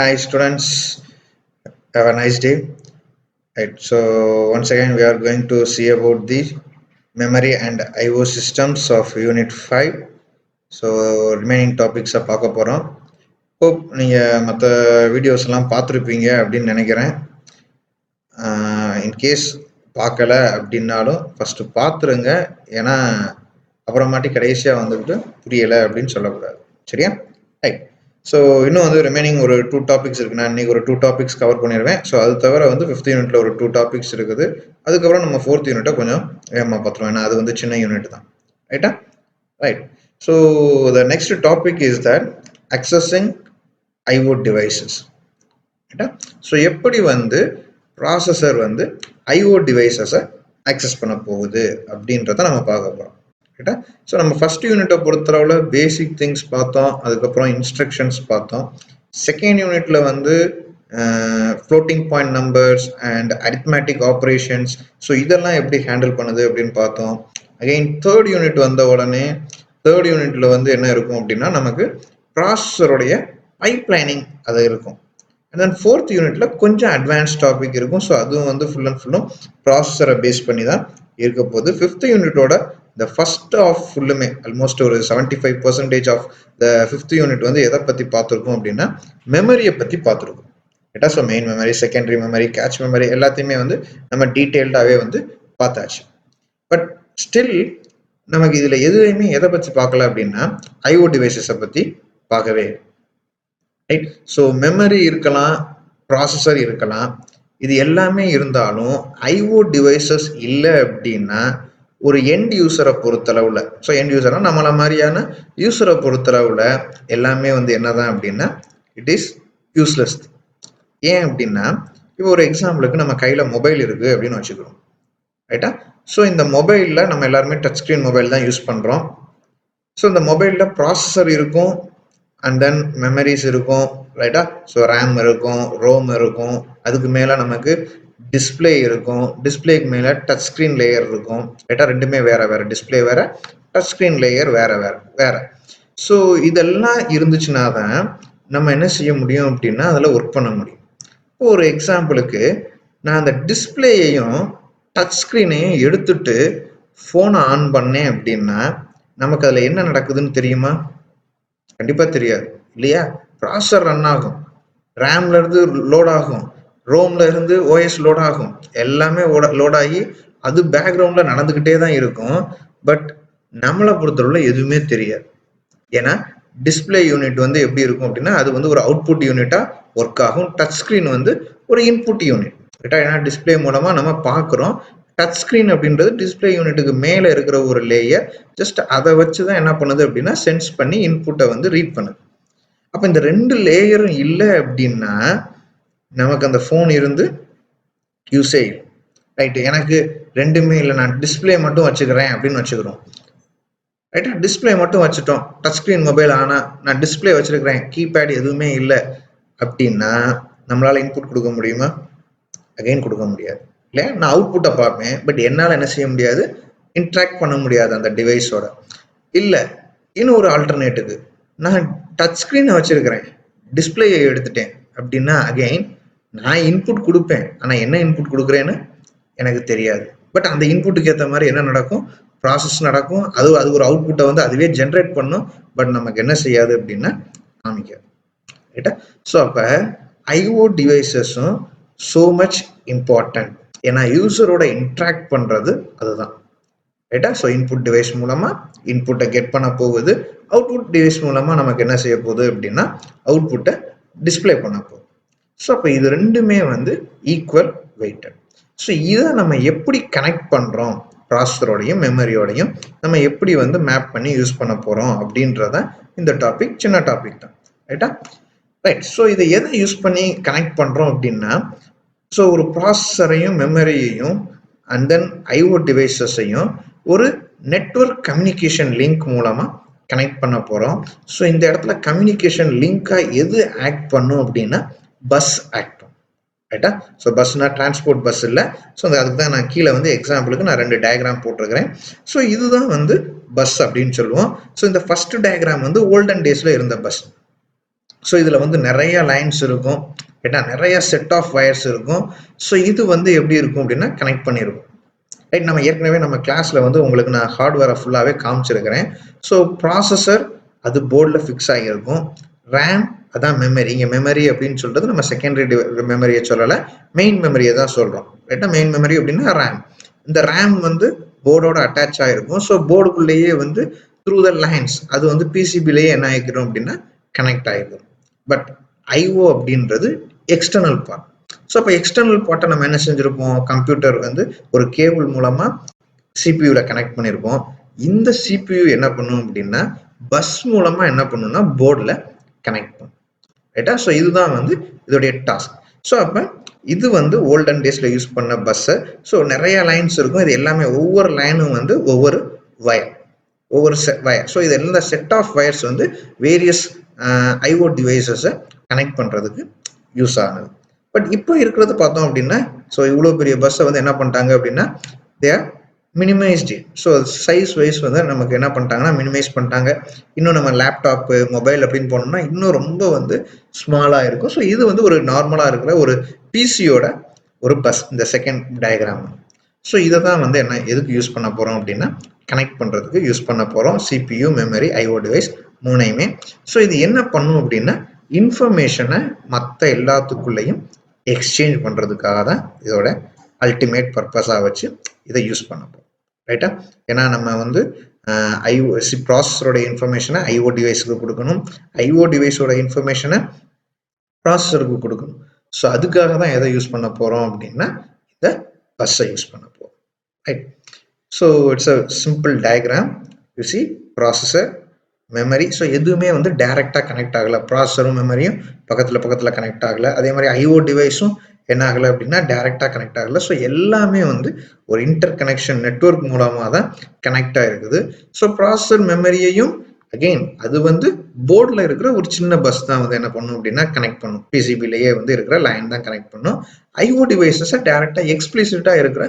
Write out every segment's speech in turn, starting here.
Hi students, have a nice day. Right, so once again we are going to see about the memory and IO systems of Unit 5. So remaining topics பார்க்க போகிறோம். Hope நீங்கள் மற்ற வீடியோஸ்லாம் பார்த்துருப்பீங்க அப்படின்னு நினைக்கிறேன். In case பார்க்கல அப்படின்னாலும் ஃபஸ்ட்டு பார்த்துருங்க. ஏன்னா அப்புறமாட்டி கடைசியாக வந்துட்டு புரியலை அப்படின்னு சொல்லக்கூடாது. சரியா? ரைட். ஸோ இன்னும் வந்து ரிமைனிங் ஒரு 2 டாபிக்ஸ் இருக்குது. நான் இன்றைக்கி ஒரு 2 டாபிக்ஸ் கவர் பண்ணிடுவேன். ஸோ அது தவிர வந்து 5th யூனிட்டில் ஒரு 2 டாபிக்ஸ் இருக்குது. அதுக்கப்புறம் நம்ம 4th யூனிட்டை கொஞ்சம் வேகமாக பார்த்துருவோம். ஏன்னா அது வந்து சின்ன யூனிட் தான். ரைட்டா? Right. So the next topic is that accessing IO devices. ரைட்டா? ஸோ எப்படி வந்து ப்ராசஸர் வந்து ஐஓ டிவைசஸை அக்சஸ் பண்ண போகுது அப்படின்றத நம்ம பார்க்க போகிறோம். ரைட்டா? ஸோ நம்ம ஃபர்ஸ்ட் யூனிட்டை பொறுத்தளவில் பேசிக் திங்ஸ் பார்த்தோம். அதுக்கப்புறம் இன்ஸ்ட்ரக்ஷன்ஸ் பார்த்தோம். செகண்ட் யூனிட்ல வந்து floating point numbers and arithmetic operations, so இதெல்லாம் எப்படி ஹேண்டில் பண்ணுது அப்படின்னு பார்த்தோம். அகெயின் தேர்ட் யூனிட் வந்த உடனே தேர்ட் யூனிட்ல வந்து என்ன இருக்கும் அப்படின்னா நமக்கு ப்ராசஸருடைய பைப்லைனிங் அது இருக்கும். அண்ட் தென் ஃபோர்த் யூனிட்ல கொஞ்சம் அட்வான்ஸ் டாபிக் இருக்கும். ஸோ அதுவும் வந்து ஃபுல் அண்ட் ஃபுல்லும் ப்ராசஸரை பேஸ் பண்ணி தான் இருக்க போகுது. ஃபிஃப்த் யூனிட்டோட த ஃபர்ஸ்ட் ஆஃப் ஃபுல்லுமே ஆல்மோஸ்ட் ஒரு 75% ஆஃப் த ஃபிஃப்த் யூனிட் வந்து எதை பற்றி பார்த்துருக்கோம் அப்படின்னா மெமரியை பற்றி பார்த்துருக்கோம். ரைட்டா? So main memory, secondary memory, cache memory எல்லாத்தையுமே வந்து நம்ம டீட்டெயில்டாகவே வந்து பார்த்தாச்சு. பட் ஸ்டில் நமக்கு இதில் எதுவுமே எதை பற்றி பார்க்கல அப்படின்னா ஐஓ டிவைசஸை பற்றி பார்க்கவே. ரைட்? ஸோ மெமரி இருக்கலாம், ப்ராசஸர் இருக்கலாம், இது எல்லாமே இருந்தாலும் ஐஓ டிவைசஸ் இல்லை அப்படின்னா ஒரு எண்ட் யூசரை பொறுத்தளவில், ஸோ எண்ட் யூசர்னா நம்மள மாதிரியான யூசரை பொறுத்தளவில் எல்லாமே வந்து என்னதான் அப்படின்னா இட் இஸ் யூஸ்லெஸ். ஏன் அப்படின்னா இப்போ ஒரு எக்ஸாம்பிளுக்கு நம்ம கையில் மொபைல் இருக்குது அப்படின்னு வச்சுக்கிறோம். ரைட்டா? ஸோ இந்த மொபைலில் நம்ம எல்லாருமே டச் ஸ்க்ரீன் மொபைல் தான் யூஸ் பண்ணுறோம். ஸோ இந்த மொபைலில் ப்ராசஸர் இருக்கும் அண்ட் தென் மெமரிஸ் இருக்கும். ரைட்டா? ஸோ ரேம் இருக்கும், ரோம் இருக்கும், அதுக்கு மேலே நமக்கு டிஸ்பிளே இருக்கும், டிஸ்பிளேக்கு மேலே டச் ஸ்க்ரீன் லேயர் இருக்கும். ரைட்டா? ரெண்டுமே வேற வேற, டிஸ்பிளே வேற, டச் ஸ்க்ரீன் லேயர் வேற வேற வேற. ஸோ இதெல்லாம் இருந்துச்சுன்னா தான் நம்ம என்ன செய்ய முடியும் அப்படின்னா அதில் ஒர்க் பண்ண முடியும். ஒரு எக்ஸாம்பிளுக்கு நான் அந்த டிஸ்பிளேயையும் டச் ஸ்க்ரீனையும் எடுத்துட்டு ஃபோனை ஆன் பண்ணேன் அப்படின்னா நமக்கு அதில் என்ன நடக்குதுன்னு தெரியுமா? கண்டிப்பாக தெரியாது இல்லையா? ப்ராசஸர் ரன் ஆகும், ரேம்ல இருந்து லோட் ஆகும், ரோம்ல இருந்து ஓஎஸ் லோட் ஆகும், எல்லாமே லோட் ஆகி அது பேக்ரவுண்ட்ல நடந்துக்கிட்டே தான் இருக்கும். பட் நம்மளை பொறுத்தவரை எதுவுமே தெரியாது. ஏன்னா டிஸ்பிளே யூனிட் வந்து எப்படி இருக்கும் அப்படின்னா அது வந்து ஒரு அவுட்புட் யூனிட்டா ஒர்க் ஆகும். டச் ஸ்கிரீன் வந்து ஒரு இன்புட் யூனிட். ஏன்னா டிஸ்பிளே மூலமா நம்ம பார்க்குறோம். டச் ஸ்கிரீன் அப்படின்றது டிஸ்பிளே யூனிட்டுக்கு மேலே இருக்கிற ஒரு லேயர். ஜஸ்ட் அதை வச்சு தான் என்ன பண்ணுது அப்படின்னா சென்ஸ் பண்ணி இன்புட்டை வந்து ரீட் பண்ணுது. அப்போ இந்த 2 லேயரும் இல்லை அப்படின்னா நமக்கு அந்த ஃபோன் இருந்து யூஸே இல்லை. ரைட்டு? எனக்கு ரெண்டுமே இல்லை, நான் டிஸ்பிளே மட்டும் வச்சுக்கிறேன் அப்படின்னு வச்சுக்கிறோம். ரைட்டா? டிஸ்பிளே மட்டும் வச்சுட்டோம், டச் ஸ்க்ரீன் மொபைல் ஆனால் நான் டிஸ்பிளே வச்சிருக்கிறேன், கீபேட் எதுவுமே இல்லை அப்படின்னா நம்மளால இன்புட் கொடுக்க முடியுமா? அகைன் கொடுக்க முடியாது இல்லையா? நான் அவுட்புட்டை பார்ப்பேன், பட் என்னால் என்ன செய்ய முடியாது, இன்ட்ராக்ட் பண்ண முடியாது அந்த டிவைஸோட. இல்லை, இன்னும் ஒரு ஆல்டர்னேட்டிவ், நான் டச் ஸ்க்ரீனை வச்சிருக்கிறேன், டிஸ்பிளேயை எடுத்துட்டேன் அப்படின்னா அகைன் நான் இன்புட் கொடுப்பேன், ஆனால் என்ன இன்புட் கொடுக்குறேன்னு எனக்கு தெரியாது. பட் அந்த இன்புட்டுக்கு ஏற்ற மாதிரி என்ன நடக்கும், ப்ராசஸ் நடக்கும், அது ஒரு அவுட்புட்டை வந்து அதுவே ஜென்ரேட் பண்ணும். பட் நமக்கு என்ன செய்யாது அப்படின்னா காமிக்காது. ரைட்டா? ஸோ அப்போ ஐஓ டிவைசஸும் ஸோ மச் இம்பார்ட்டன்ட். ஏன்னா யூசரோட இன்ட்ராக்ட் பண்ணுறது அதுதான். ரைட்டா? ஸோ இன்புட் டிவைஸ் மூலமாக இன்புட்டை கெட் பண்ண போகுது, அவுட்புட் டிவைஸ் மூலமாக நமக்கு என்ன செய்ய போகுது அப்படின்னா அவுட்புட்டை டிஸ்பிளே பண்ண போகுது. ஸோ அப்போ இது ரெண்டுமே வந்து ஈக்குவல் வெயிட்டட். ஸோ இதை நம்ம எப்படி கனெக்ட் பண்ணுறோம், ப்ராசஸரோடையும் மெமரியோடையும் நம்ம எப்படி வந்து மேப் பண்ணி யூஸ் பண்ண போகிறோம் அப்படின்றத இந்த டாபிக், சின்ன டாபிக் தான். ரைட்டா? ரைட். ஸோ இதை எதை யூஸ் பண்ணி கனெக்ட் பண்ணுறோம் அப்படின்னா, ஸோ ஒரு ப்ராசஸரையும் மெமரியையும் அண்ட் தென் ஐஓ டிவைசஸையும் ஒரு நெட்வொர்க் கம்யூனிகேஷன் லிங்க் மூலமாக கனெக்ட் பண்ண போகிறோம். ஸோ இந்த இடத்துல கம்யூனிகேஷன் லிங்காக எது ஆக்ட் பண்ணும் அப்படின்னா பஸ் ஆக்ட் பண்ணும். ரைட்டா? ஸோ பஸ்னா டிரான்ஸ்போர்ட் பஸ் இல்லை. ஸோ அதுக்கு தான் நான் கீழே வந்து எக்ஸாம்பிளுக்கு நான் 2 டயக்ராம் போட்டிருக்கிறேன். ஸோ இதுதான் வந்து பஸ் அப்படின்னு சொல்லுவோம். ஸோ இந்த ஃபர்ஸ்ட் டயக்ராம் வந்து ஓல்டன் டேஸில் இருந்த பஸ். ஸோ இதில் வந்து நிறைய லைன்ஸ் இருக்கும், ரைட்டா, நிறைய செட் ஆஃப் வயர்ஸ் இருக்கும். ஸோ இது வந்து எப்படி இருக்கும் அப்படின்னா கனெக்ட் பண்ணியிருக்கும். ரைட், நம்ம ஏற்கனவே நம்ம கிளாஸில் வந்து உங்களுக்கு நான் ஹார்ட்வேரை ஃபுல்லாகவே காமிச்சிருக்கிறேன். ஸோ ப்ராசஸர் அது போர்டில் ஃபிக்ஸ் ஆகியிருக்கும். ரேம் அதான் மெமரி. இங்கே மெமரி அப்படின்னு சொல்கிறது நம்ம செகண்டரி மெமரியை சொல்லலை, மெயின் மெமரியை தான் சொல்கிறோம். ரைட்டா, மெயின் மெமரி அப்படின்னா ரேம். இந்த ரேம் வந்து போர்டோட அட்டாச் ஆகிருக்கும். ஸோ போர்டுக்குள்ளேயே வந்து த்ரூ த லைன்ஸ் அது வந்து பிசிபிலேயே என்ன ஆகிக்கிறோம் அப்படின்னா கனெக்ட் ஆகிடும். பட் ஐஓ அப்படின்றது எக்ஸ்டர்னல் பார்ட். ஸோ அப்போ எக்ஸ்டர்னல் பார்ட்டை நம்ம என்ன செஞ்சுருப்போம், கம்ப்யூட்டர் வந்து ஒரு கேபிள் மூலமாக சிபியூவில் கனெக்ட் பண்ணியிருப்போம். இந்த சிபியூ என்ன பண்ணும் அப்படின்னா பஸ் மூலமாக என்ன பண்ணுன்னா போர்டில் கனெக்ட் பண்ணும். ரைட்டா, ஸோ இதுதான் வந்து இதோடைய டாஸ்க். ஸோ அப்போ இது வந்து ஓல்டன் டேஸில் யூஸ் பண்ண பஸ்ஸு. ஸோ நிறைய லைன்ஸ் இருக்கும். இது எல்லாமே ஒவ்வொரு லைனும் வந்து ஒவ்வொரு வயர், ஒவ்வொரு வயர். ஸோ இது எல்லா செட் ஆஃப் வயர்ஸ் வந்து வேரியஸ் ஐஓ டிவைசஸை கனெக்ட் பண்ணுறதுக்கு யூஸ் ஆகுது. பட் இப்போ இருக்கிறது பார்த்தோம் அப்படின்னா, ஸோ இவ்வளோ பெரிய பஸ்ஸை வந்து என்ன பண்ணிட்டாங்க அப்படின்னா they are minimised. So size wise வந்து நமக்கு என்ன பண்ணிட்டாங்கன்னா மினிமைஸ் பண்ணிட்டாங்க. இன்னும் நம்ம லேப்டாப்பு மொபைல் அப்படின்னு போனோம்னா இன்னும் ரொம்ப வந்து ஸ்மாலாக இருக்கும். ஸோ இது வந்து ஒரு நார்மலாக இருக்கிற ஒரு பிசியோட ஒரு பஸ், இந்த செகண்ட் டயக்ராம். ஸோ இதை தான் வந்து என்ன எதுக்கு யூஸ் பண்ண போகிறோம் அப்படின்னா கனெக்ட் பண்ணுறதுக்கு யூஸ் பண்ண போகிறோம். சிபியூ, மெமரி, ஐஓ டிவைஸ் மூணையுமே. ஸோ இது என்ன பண்ணும் அப்படின்னா இன்ஃபர்மேஷனை மற்ற எல்லாத்துக்குள்ளேயும் எக்ஸ்சேஞ்ச் பண்ணுறதுக்காக தான் இதோட அல்டிமேட் பர்பஸாக வச்சு இதை யூஸ் பண்ண போகிறோம். ரைட்டா, ஏன்னா நம்ம வந்து ப்ராசஸரோட இன்ஃபர்மேஷனை ஐஓ டிவைஸுக்கு கொடுக்கணும், ஐஓ டிவைஸோட இன்ஃபர்மேஷனை ப்ராசஸருக்கு கொடுக்கணும். ஸோ அதுக்காக தான் எதை யூஸ் பண்ண போகிறோம் அப்படின்னா இந்த பஸ்ஸை யூஸ் பண்ண போகிறோம். Right, so it's a simple diagram. You see processor, memory. So எதுவுமே வந்து டைரெக்டாக கனெக்ட் ஆகலை. ப்ராசஸரும் மெமரியும் பக்கத்தில் கனெக்ட் ஆகலை. அதே மாதிரி ஐஓ டிவைஸும் என்ன ஆகலை அப்படின்னா டைரெக்டாக கனெக்ட் ஆகலை. ஸோ எல்லாமே வந்து ஒரு இன்டர் கனெக்ஷன் நெட்வொர்க் மூலமாக தான் கனெக்ட் ஆகிருக்குது. ஸோ ப்ராசஸர் மெமரியையும் அகெயின் அது வந்து போர்டில் இருக்கிற ஒரு சின்ன பஸ் தான் வந்து என்ன பண்ணும் அப்படின்னா கனெக்ட் பண்ணும். பிசிபிலேயே வந்து இருக்கிற லைன் தான் கனெக்ட் பண்ணும். ஐஓ டிவைசஸை டைரெக்டாக எக்ஸ்பிளிசிட்டாக இருக்கிற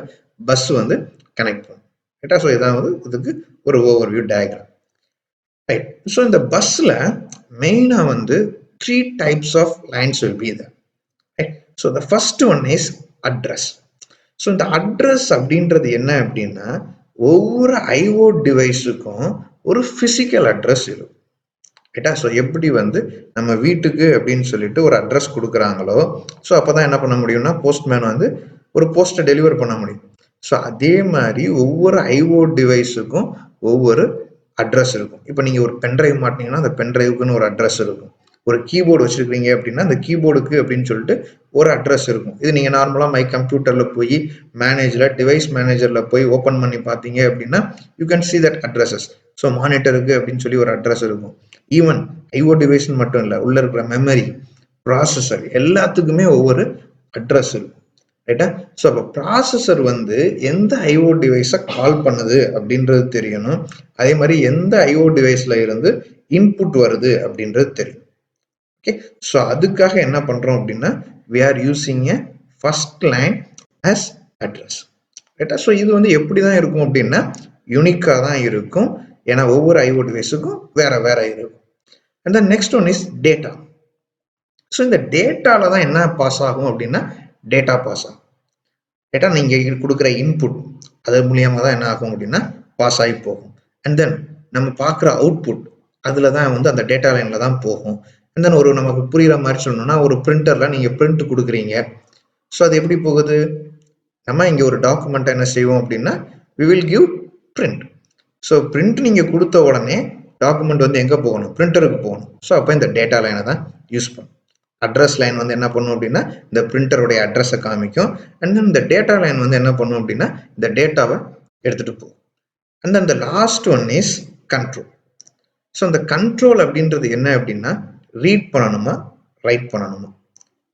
பஸ் வந்து கனெக்ட் பண்ணும். ரைட்டா, ஸோ இதான் வந்து இதுக்கு ஒரு ஓவர்வியூ டயக்ராம். ரைட், ஸோ இந்த பஸ்ஸில் மெயினாக வந்து 3 types of lines will be there. Right? So the first one is address. So இந்த அட்ரஸ் அப்படின்றது என்ன அப்படின்னா ஒவ்வொரு ஐஓ டிவைஸுக்கும் ஒரு ஃபிசிக்கல் அட்ரஸ் இருக்கும். ரைட்டா, ஸோ எப்படி வந்து நம்ம வீட்டுக்கு அப்படின்னு சொல்லிட்டு ஒரு அட்ரஸ் கொடுக்குறாங்களோ, ஸோ அப்போ தான் என்ன பண்ண முடியும்னா போஸ்ட்மேன் வந்து ஒரு போஸ்ட்டை டெலிவர் பண்ண முடியும். ஸோ அதே மாதிரி ஒவ்வொரு ஐஓ டிவைஸுக்கும் ஒவ்வொரு அட்ரஸ் இருக்கும். இப்போ நீங்கள் ஒரு பென்ட்ரைவ் மாட்டினீங்கன்னா அந்த பென்ட்ரைவுக்குன்னு ஒரு அட்ரஸ் இருக்கும். ஒரு கீபோர்டு வச்சுருக்கீங்க அப்படின்னா அந்த கீபோர்டுக்கு அப்படின்னு சொல்லிட்டு ஒரு அட்ரஸ் இருக்கும். இது நீங்கள் நார்மலாக மை கம்ப்யூட்டரில் போய் டிவைஸ் மேனேஜரில் போய் ஓப்பன் பண்ணி பார்த்தீங்க அப்படின்னா you can see that addresses. So மானிட்டருக்கு அப்படின்னு சொல்லி ஒரு அட்ரஸ் இருக்கும். ஈவன் ஐஓ டிவைஸ்ன்னு மட்டும் இல்லை, உள்ளே இருக்கிற மெமரி, ப்ராசஸர் எல்லாத்துக்குமே ஒவ்வொரு அட்ரஸ் இருக்கும். ரைட்டா, ஸோ அப்போ ப்ராசஸர் வந்து எந்த ஐஓ டிவைஸை கால் பண்ணுது அப்படின்றது தெரியணும். அதே மாதிரி எந்த ஐஓ டிவைஸில் இருந்து இன்புட் வருது அப்படின்றது தெரியும். ஓகே, ஸோ அதுக்காக என்ன பண்ணுறோம் அப்படின்னா we are using a first line as address. ரைட்டா, ஸோ இது வந்து எப்படி தான் இருக்கும் அப்படின்னா யூனிக்காக தான் இருக்கும். ஏன்னா ஒவ்வொரு ஐஓ டிவைஸுக்கும் வேற வேற இருக்கும். And then next one is data. So இந்த டேட்டாவில் தான் என்ன பாஸ் ஆகும் அப்படின்னா டேட்டா பாஸ் ஆகும். டேட்டா நீங்கள் கொடுக்குற இன்புட் அது மூலியமாக தான் என்ன ஆகும் அப்படின்னா பாஸ் ஆகி போகும். அண்ட் தென் நம்ம பார்க்குற அவுட்புட் அதில் தான் வந்து அந்த டேட்டா லைனில் தான் போகும். அண்ட் தென் ஒரு நமக்கு புரிகிற மாதிரி சொல்லணும்னா ஒரு பிரிண்டரில் நீங்கள் பிரிண்ட் கொடுக்குறீங்க. ஸோ அது எப்படி போகுது, நம்ம இங்கே ஒரு டாக்குமெண்ட்டை என்ன செய்வோம் அப்படின்னா we will give print. So print நீங்கள் கொடுத்த உடனே டாக்குமெண்ட் வந்து எங்கே போகணும், பிரிண்டருக்கு போகணும். ஸோ அப்போ இந்த டேட்டா லைனை தான் யூஸ் பண்ணும். அட்ரஸ் லைன் வந்து என்ன பண்ணும் அப்படின்னா இந்த பிரிண்டருடைய அட்ரஸை காமிக்கும். அண்ட் தென் இந்த டேட்டா லைன் வந்து என்ன பண்ணும் அப்படின்னா இந்த டேட்டாவை எடுத்துகிட்டு போகும். அண்ட் தென் இந்த last one is control. So இந்த கண்ட்ரோல் அப்படின்றது என்ன அப்படின்னா ரீட் பண்ணணுமா ரைட் பண்ணணுமா,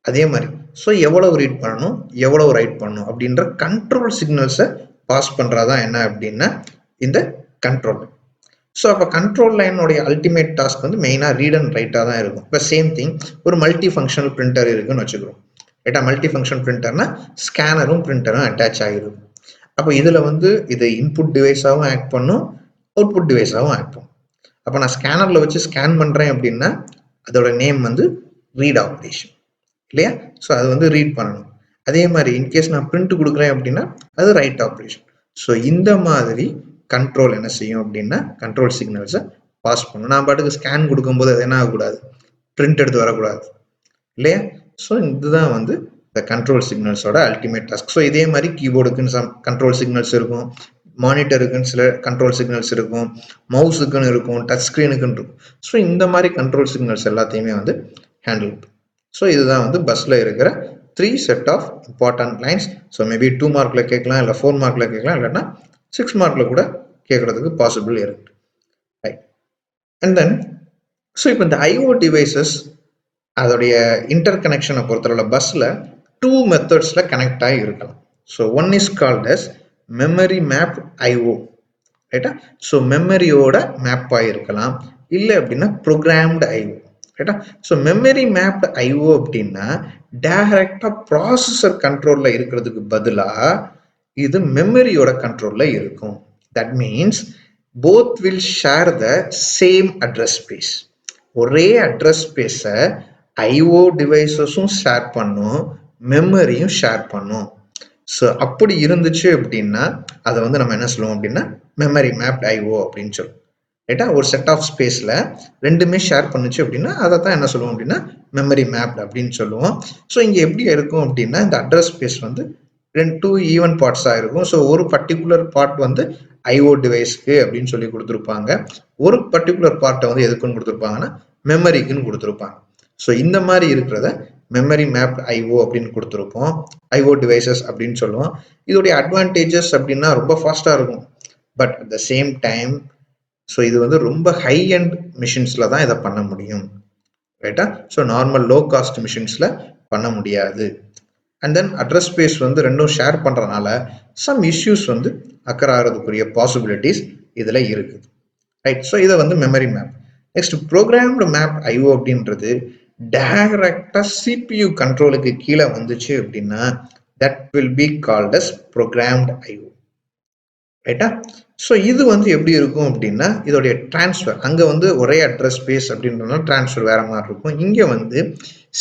அதே மாதிரி ஸோ எவ்வளவு ரீட் பண்ணணும் எவ்வளவு ரைட் பண்ணணும் அப்படின்ற கண்ட்ரோல் சிக்னல்ஸை பாஸ் பண்ணுறதான் என்ன அப்படின்னா இந்த கண்ட்ரோல். ஸோ அப்போ கண்ட்ரோல் லைனுடைய அல்டிமேட் டாஸ்க் வந்து மெயினாக ரீட் அண்ட் ரைட்டாக தான் இருக்கும். இப்போ சேம் திங் ஒரு மல்டி ஃபங்க்ஷனல் பிரிண்டர் இருக்குன்னு வச்சுக்கிறோம். ரைட்டா, மல்டி ஃபங்க்ஷன் பிரிண்டர்னா ஸ்கேனரும் பிரிண்டரும் அட்டாச் ஆகிருக்கும். அப்போ இதில் வந்து இது இன்புட் டிவைஸாகவும் ஆக்ட் பண்ணும், அவுட்புட் டிவைஸாகவும் ஆக்ட் பண்ணும். அப்போ நான் ஸ்கேனரில் வச்சு ஸ்கேன் பண்ணுறேன் அப்படின்னா அதோட நேம் வந்து ரீட் ஆப்ரேஷன் இல்லையா? ஸோ அது வந்து ரீட் பண்ணணும். அதே மாதிரி இன்கேஸ் நான் பிரிண்ட் கொடுக்குறேன் அப்படின்னா அது ரைட் ஆப்ரேஷன். ஸோ இந்த மாதிரி கண்ட்ரோல் என்ன செய்யும் அப்படின்னா கண்ட்ரோல் சிக்னல்ஸை பாஸ் பண்ணும். நான் பாட்டுக்கு ஸ்கேன் கொடுக்கும்போது அது என்ன ஆகக்கூடாது, பிரிண்ட் எடுத்து வரக்கூடாது இல்லையா? ஸோ இதுதான் வந்து இந்த கண்ட்ரோல் சிக்னல்ஸோட அல்டிமேட் டாஸ்க். ஸோ இதே மாதிரி கீபோர்டுக்குன்னு சம் கண்ட்ரோல் சிக்னல்ஸ் இருக்கும், மானிட்டருக்குன்னு சில கண்ட்ரோல் சிக்னல்ஸ் இருக்கும், மவுஸுக்குன்னு இருக்கும், டச் ஸ்க்ரீனுக்குன்னு இருக்கும். ஸோ இந்த மாதிரி கண்ட்ரோல் சிக்னல்ஸ் எல்லாத்தையுமே வந்து ஹேண்டில் பண்ணும். ஸோ இதுதான் வந்து பஸ்ஸில் இருக்கிற 3 set of important lines. So maybe 2 மார்க்கில் கேட்கலாம், இல்லை 4 மார்க்கில் கேட்கலாம், இல்லைன்னா 6 மார்க்கில் கூட கேட்கறதுக்கு பாசிபிள் இருக்கு. ரைட். அண்ட் தென் ஸோ இப்போ இந்த ஐஓ டிவைசஸ் அதோடைய இன்டர் கனெக்ஷனை பொறுத்தவரை பஸ்ஸில் 2 மெத்தட்ஸில் கனெக்ட் ஆகி இருக்கலாம். So one is called as memory map IO, ரைட்டா? ஸோ மெமரியோட மேப் ஆகிருக்கலாம், இல்லை அப்படின்னா ப்ரோக்ராம்டு ஐஓ, ரைட்டா? ஸோ மெமரி மேப்டு ஐஓ அப்படின்னா டைரக்டா ப்ராசஸர் கண்ட்ரோல்ல இருக்கிறதுக்கு பதிலாக இது மெமரியோட கண்ட்ரோல்ல இருக்கும். That means both will share the same address space. ஒரே அட்ரஸ் ஸ்பேஸை ஐஓ டிவைசஸும் ஷேர் பண்ணும், மெமரியும் ஷேர் பண்ணும். ஸோ அப்படி இருந்துச்சு அப்படின்னா அதை வந்து நம்ம என்ன சொல்லுவோம் அப்படின்னா மெமரி மேப்ட் ஐஓ அப்படின்னு சொல்லுவோம், ரைட்டா? ஒரு செட் ஆஃப் ஸ்பேஸில் ரெண்டுமே ஷேர் பண்ணுச்சு அப்படின்னா அதை தான் என்ன சொல்லுவோம் அப்படின்னா மெமரி மேப்ட் அப்படின்னு சொல்லுவோம். ஸோ இங்கே எப்படி இருக்கும் அப்படின்னா இந்த அட்ரஸ் ஸ்பேஸ் வந்து 2 ஈவன் பார்ட்ஸாக இருக்கும். ஸோ ஒரு பர்டிகுலர் பார்ட் வந்து ஐஓ டிவைஸ்க்கு அப்படின்னு சொல்லி கொடுத்துருப்பாங்க, ஒரு பர்டிகுலர் பார்ட்டை வந்து எதுக்குன்னு கொடுத்துருப்பாங்கன்னா மெமரிக்குன்னு கொடுத்துருப்பாங்க. ஸோ இந்த மாதிரி இருக்கிறத மெமரி மேப் ஐஓ அப்படின்னு கொடுத்துருப்போம், ஐஓ டிவைசஸ் அப்படின்னு சொல்லுவோம். இதோடைய அட்வான்டேஜஸ் அப்படின்னா ரொம்ப ஃபாஸ்ட்டாக இருக்கும், but at the same time so இது வந்து ரொம்ப ஹை அண்ட் மிஷின்ஸில் தான் இதை பண்ண முடியும், ரைட்டா? ஸோ நார்மல் லோ காஸ்ட் மிஷின்ஸில் பண்ண முடியாது. அண்ட் தென் அட்ரஸ் ஸ்பேஸ் வந்து ரெண்டும் ஷேர் பண்ணுறதுனால சம் இஷ்யூஸ் வந்து அக்கர் ஆகிறதுக்குரிய பாசிபிலிட்டிஸ் இதில் இருக்குது, ரைட்? ஸோ இதை வந்து memory map. Next programmed map IO அப்படின்றது டைரக்டா சிபியு கண்ட்ரோலுக்கு கீழே வந்துச்சு அப்படின்னா that will be called as programmed IO, ரைட்டா? ஸோ இது வந்து எப்படி இருக்கும் அப்படின்னா இதோடைய டிரான்ஸ்ஃபர் அங்கே வந்து ஒரே அட்ரஸ் ஸ்பேஸ் அப்படின்றதுனால டிரான்ஸ்ஃபர் வேற மாதிரி இருக்கும். இங்கே வந்து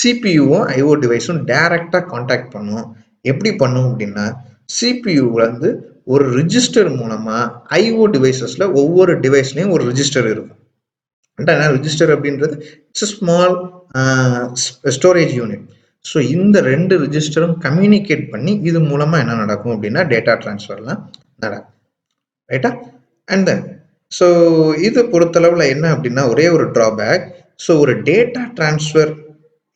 சிபியூவும் ஐஓ டிவைஸும் டைரக்டா கான்டாக்ட் பண்ணும். எப்படி பண்ணும் அப்படின்னா சிபியூ வந்து ஒரு ரிஜிஸ்டர் மூலமா ஐஓ டிவைசஸ்ல ஒவ்வொரு டிவைஸ்லையும் ஒரு ரிஜிஸ்டர் இருக்கும். ரிஜிஸ்டர் அப்படின்றது it's small storage unit. So இந்த 2 ரிஜிஸ்டரும் கம்யூனிகேட் பண்ணி இது மூலமா என்ன நடக்கும் அப்படின்னா டேட்டா டிரான்ஸ்ஃபர்லாம் நடக்கும், ரைட்டா? அண்ட் தென் ஸோ இது பொறுத்தளவில் என்ன அப்படின்னா ஒரே ஒரு ட்ராபேக். ஸோ ஒரு டேட்டா டிரான்ஸ்ஃபர்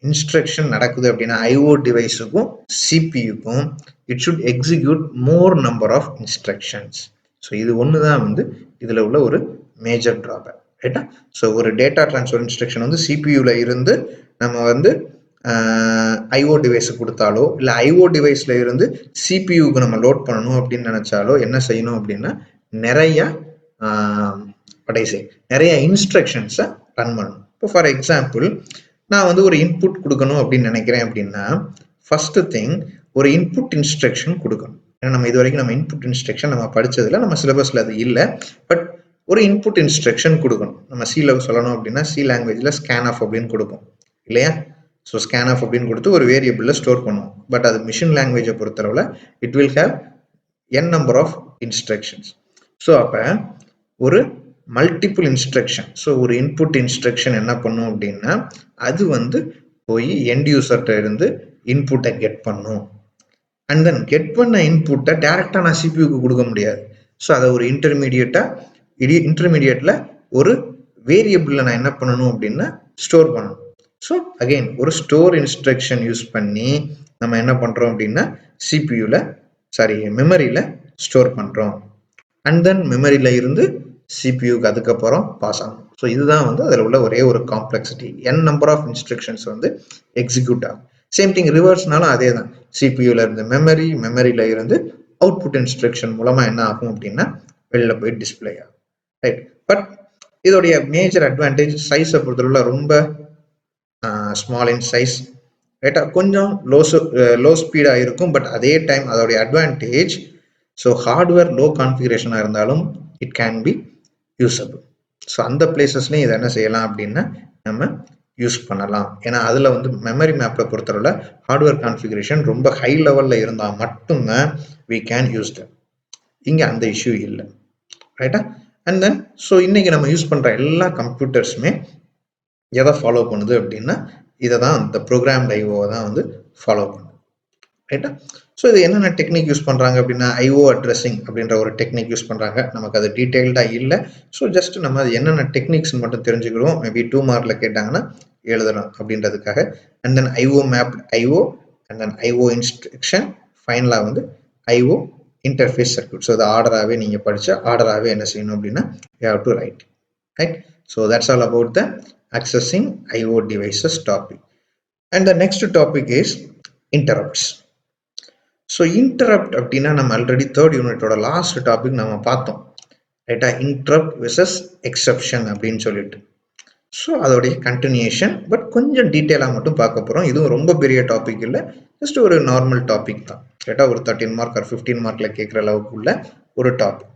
இன்ஸ்ட்ரக்ஷன் நடக்குது அப்படின்னா ஐஓ டிவைஸுக்கும் சிபியுக்கும் it should execute more number of instructions. So இது ஒன்று தான் வந்து இதில் உள்ள ஒரு மேஜர் ட்ராபேக், ரைட்டா? ஸோ ஒரு டேட்டா டிரான்ஸ்ஃபர் இன்ஸ்ட்ரக்ஷன் வந்து சிபியூல இருந்து நம்ம வந்து ஐஓ டிவைஸ் கொடுத்தாலோ இல்லை ஐஓ டிவைஸ்ல இருந்து சிபியூக்கு நம்ம லோட் பண்ணணும் அப்படின்னு நினைச்சாலோ என்ன செய்யணும் அப்படின்னா நிறைய நிறைய இன்ஸ்ட்ரக்ஷன்ஸை ரன் பண்ணணும். இப்போ ஃபார் எக்ஸாம்பிள் நான் வந்து ஒரு இன்புட் கொடுக்கணும் அப்படின்னு நினைக்கிறேன் அப்படின்னா ஃபர்ஸ்ட் திங் ஒரு இன்புட் இன்ஸ்ட்ரக்ஷன் கொடுக்கணும். ஏன்னா நம்ம இது வரைக்கும் நம்ம இன்புட் இன்ஸ்ட்ரக்ஷன் நம்ம படிச்சதில்லை, நம்ம சிலபஸ்ல அது இல்லை. பட் ஒரு இன்புட் இன்ஸ்ட்ரக்ஷன் கொடுக்கணும். நம்ம சில சொல்லணும் அப்படின்னா சி லாங்குவேஜ்ல ஸ்கேன் ஆஃப் அப்படின்னு கொடுக்கும் இல்லையா? ஸோ ஸ்கேன் ஆஃப் அப்படின்னு கொடுத்து ஒரு வேரியபிளில் ஸ்டோர் பண்ணுவோம். பட் அது மிஷின் லாங்குவேஜை பொறுத்தளவில் it will have N number of instructions. So அப்போ ஒரு மல்டிபிள் இன்ஸ்ட்ரக்ஷன், ஸோ ஒரு இன்புட் இன்ஸ்ட்ரக்ஷன் என்ன பண்ணும் அப்படின்னா அது வந்து போய் எண்ட் யூசர்கிட்ட இருந்து இன்புட்டை கெட் பண்ணும். அண்ட் தென் கெட் பண்ண இன்புட்டை டேரெக்டாக நான் சிபியூக்கு கொடுக்க முடியாது. ஸோ அதை ஒரு இன்டர்மீடியேட்ல ஒரு வேரியபிளில் நான் என்ன பண்ணணும் அப்படின்னா ஸ்டோர் பண்ணணும். ஸோ அகெயின் ஒரு ஸ்டோர் இன்ஸ்ட்ரக்ஷன் யூஸ் பண்ணி நம்ம என்ன பண்ணுறோம் அப்படின்னா மெமரியில் ஸ்டோர் பண்ணுறோம். அண்ட் தென் மெமரியில் இருந்து சிபியூக்கு அதுக்கப்புறம் பாஸ் ஆகும். ஸோ இதுதான் வந்து அதில் உள்ள ஒரே ஒரு complexity. N number of instructions வந்து எக்ஸிக்யூட் ஆகும். சேம் திங் ரிவர்ஸ்னாலும் அதே தான். சிபியூல இருந்து மெமரியில் இருந்து அவுட்புட் இன்ஸ்ட்ரக்ஷன் மூலமாக என்ன ஆகும் அப்படின்னா வெளில போய் டிஸ்பிளே ஆகும், ரைட்? பட் இதோடைய மேஜர் அட்வான்டேஜ் சைஸை பொறுத்தவரை ரொம்ப ஸ்மால் இன் சைஸ், ரைட்டா? கொஞ்சம் லோ ஸ்பீடாக இருக்கும். பட் அதே டைம் அதோடைய அட்வான்டேஜ் ஸோ ஹார்ட்வேர் லோ கான்ஃபிகரேஷனாக இருந்தாலும் it can be usable. So அந்த பிளேசஸ்லையும் இதை என்ன செய்யலாம் அப்படின்னா நம்ம யூஸ் பண்ணலாம். ஏன்னா அதில் வந்து மெமரி மேப்பில் பொறுத்தவரை ஹார்ட்வேர் கான்ஃபிகரேஷன் ரொம்ப ஹை லெவலில் இருந்தால் மட்டும்தான் we can use them. இங்கே அந்த இஷ்யூ இல்லை, ரைட்டா? அண்ட் தென் ஸோ இன்னைக்கு நம்ம யூஸ் பண்ணுற எல்லா கம்ப்யூட்டர்ஸுமே எதை ஃபாலோ பண்ணுது அப்படின்னா இதை தான், இந்த ப்ரோக்ராம்ட் ஐஓவை தான் வந்து ஃபாலோ பண்ணுது, ரைட்டா? ஸோ இது என்னென்ன டெக்னிக் யூஸ் பண்ணுறாங்க அப்படின்னா ஐஓ அட்ரஸிங் அப்படின்ற ஒரு டெக்னிக் யூஸ் பண்ணுறாங்க. நமக்கு அது டீட்டெயில்டாக இல்லை. ஸோ ஜஸ்ட் நம்ம அது என்னென்ன டெக்னிக்ஸ் மட்டும் தெரிஞ்சுக்கிடுவோம். மேபி 2 மார்க்கில் கேட்டாங்கன்னா எழுதலாம் அப்படின்றதுக்காக. And then IO mapped IO, and then IO instruction, ஃபைனலாக வந்து ஐஓ இன்டர்ஃபேஸ் சர்க்யூட். ஸோ இது ஆர்டராகவே நீங்கள் படித்தா ஆர்டராகவே என்ன செய்யணும் அப்படின்னா you have to right, right? So that's all about the accessing IO devices topic. And the next topic is interrupts. So interrupt அப்படின்னா நம்ம ஆல்ரெடி தேர்ட் யூனிட்டோட லாஸ்ட் டாபிக் நம்ம பார்த்தோம், ரைட்டா? இன்டரப்ட் வெர்சஸ் எக்ஸப்ஷன் அப்படின்னு சொல்லிட்டு. ஸோ அதோடைய கண்டினியூஷன், பட் கொஞ்சம் டீட்டெயிலாக மட்டும் பார்க்க போகிறோம். இதுவும் ரொம்ப பெரிய டாபிக் இல்லை, ஜஸ்ட் ஒரு நார்மல் டாபிக் தான், ரைட்டா? ஒரு 13 மார்க் ஆர் 15 மார்க்கில் கேட்குற அளவுக்கு உள்ள ஒரு டாபிக்,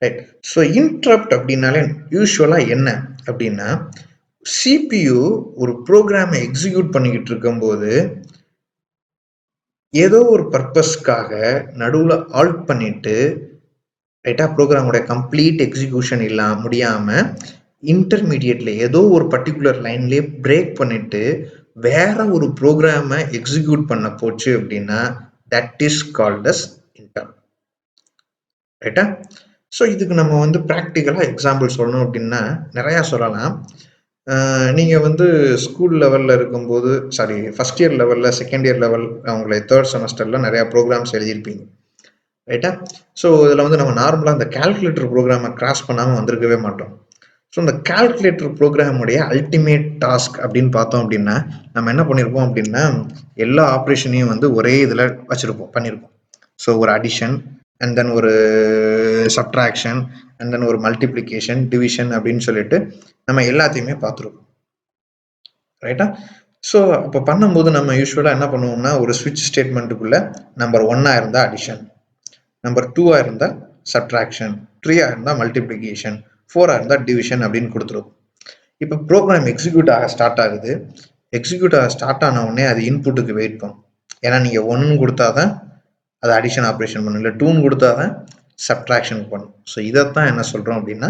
ரைட்? ஸோ இன்டரப்ட் அப்படின்னாலே யூஸ்வலாக என்ன அப்படின்னா CPU ஒரு ப்ரோக்ராமை எக்ஸிக்யூட் பண்ணிக்கிட்டு இருக்கும்போது ஏதோ ஒரு பர்பஸ்க்காக நடுவில் ஆல்ட் பண்ணிட்டு, ரைட்டா, ப்ரோக்ராமோட கம்ப்ளீட் எக்ஸிக்யூஷன் முடியாமல் இன்டர்மீடியட்ல ஏதோ ஒரு பர்டிகுலர் லைன்லேயே பிரேக் பண்ணிட்டு வேற ஒரு ப்ரோக்ராமை எக்ஸிக்யூட் பண்ண போச்சு அப்படின்னா that is called as interrupt, ரைட்டா? ஸோ இதுக்கு நம்ம வந்து ப்ராக்டிக்கலாக எக்ஸாம்பிள் சொல்லணும் அப்படின்னா நிறையா சொல்லலாம். நீங்கள் வந்து ஸ்கூல் லெவலில் இருக்கும்போது, சாரி ஃபஸ்ட் இயர் லெவலில், செகண்ட் இயர் லெவல், அவங்களை தேர்ட் செமஸ்டரில் நிறையா ப்ரோக்ராம்ஸ் எழுதியிருப்பீங்க, ரைட்டா? ஸோ இதில் வந்து நம்ம நார்மலாக இந்த கால்குலேட்டர் ப்ரோக்ராமை கிராஸ் பண்ணாமல் வந்திருக்கவே மாட்டோம். ஸோ இந்த கால்குலேட்டர் ப்ரோக்ராமுடைய அல்டிமேட் டாஸ்க் அப்படின்னு பார்த்தோம் அப்படின்னா நம்ம என்ன பண்ணியிருப்போம் அப்படின்னா எல்லா ஆப்ரேஷனையும் வந்து ஒரே இதில் வச்சுருப்போம், பண்ணியிருப்போம். ஸோ ஒரு அடிஷன், அண்ட் தென் ஒரு சப்ட்ராக்ஷன், அண்ட் தென் ஒரு மல்டிப்ளிகேஷன், டிவிஷன் அப்படின்னு சொல்லிட்டு நம்ம எல்லாத்தையுமே பார்த்துருப்போம், ரைட்டா? ஸோ அப்போ பண்ணும்போது நம்ம யூஸ்வலாக என்ன பண்ணுவோம்னா ஒரு ஸ்விட்ச் ஸ்டேட்மெண்ட்டுக்குள்ள நம்பர் 1 இருந்தால் அடிஷன், நம்பர் 2 இருந்தால் சப்ட்ராக்ஷன், 3 இருந்தால் மல்டிப்ளிகேஷன், 4 இருந்தால் டிவிஷன் அப்படின்னு கொடுத்துருவோம். இப்போ ப்ரோக்ராம் எக்ஸிக்யூட் ஆக ஸ்டார்ட் ஆகுது. எக்ஸிக்யூட் ஆக ஸ்டார்ட் ஆன உடனே அது இன்புட்டுக்கு வெயிட் பண்ணும். ஏன்னா நீங்கள் 1ன்னு கொடுத்தா தான் அது அடிஷன் ஆப்ரேஷன் பண்ணும், இல்லை 2ன்னு கொடுத்தா தான் சப்ட்ராக்ஷன் பண்ணும். ஸோ இதைத்தான் என்ன சொல்கிறோம் அப்படின்னா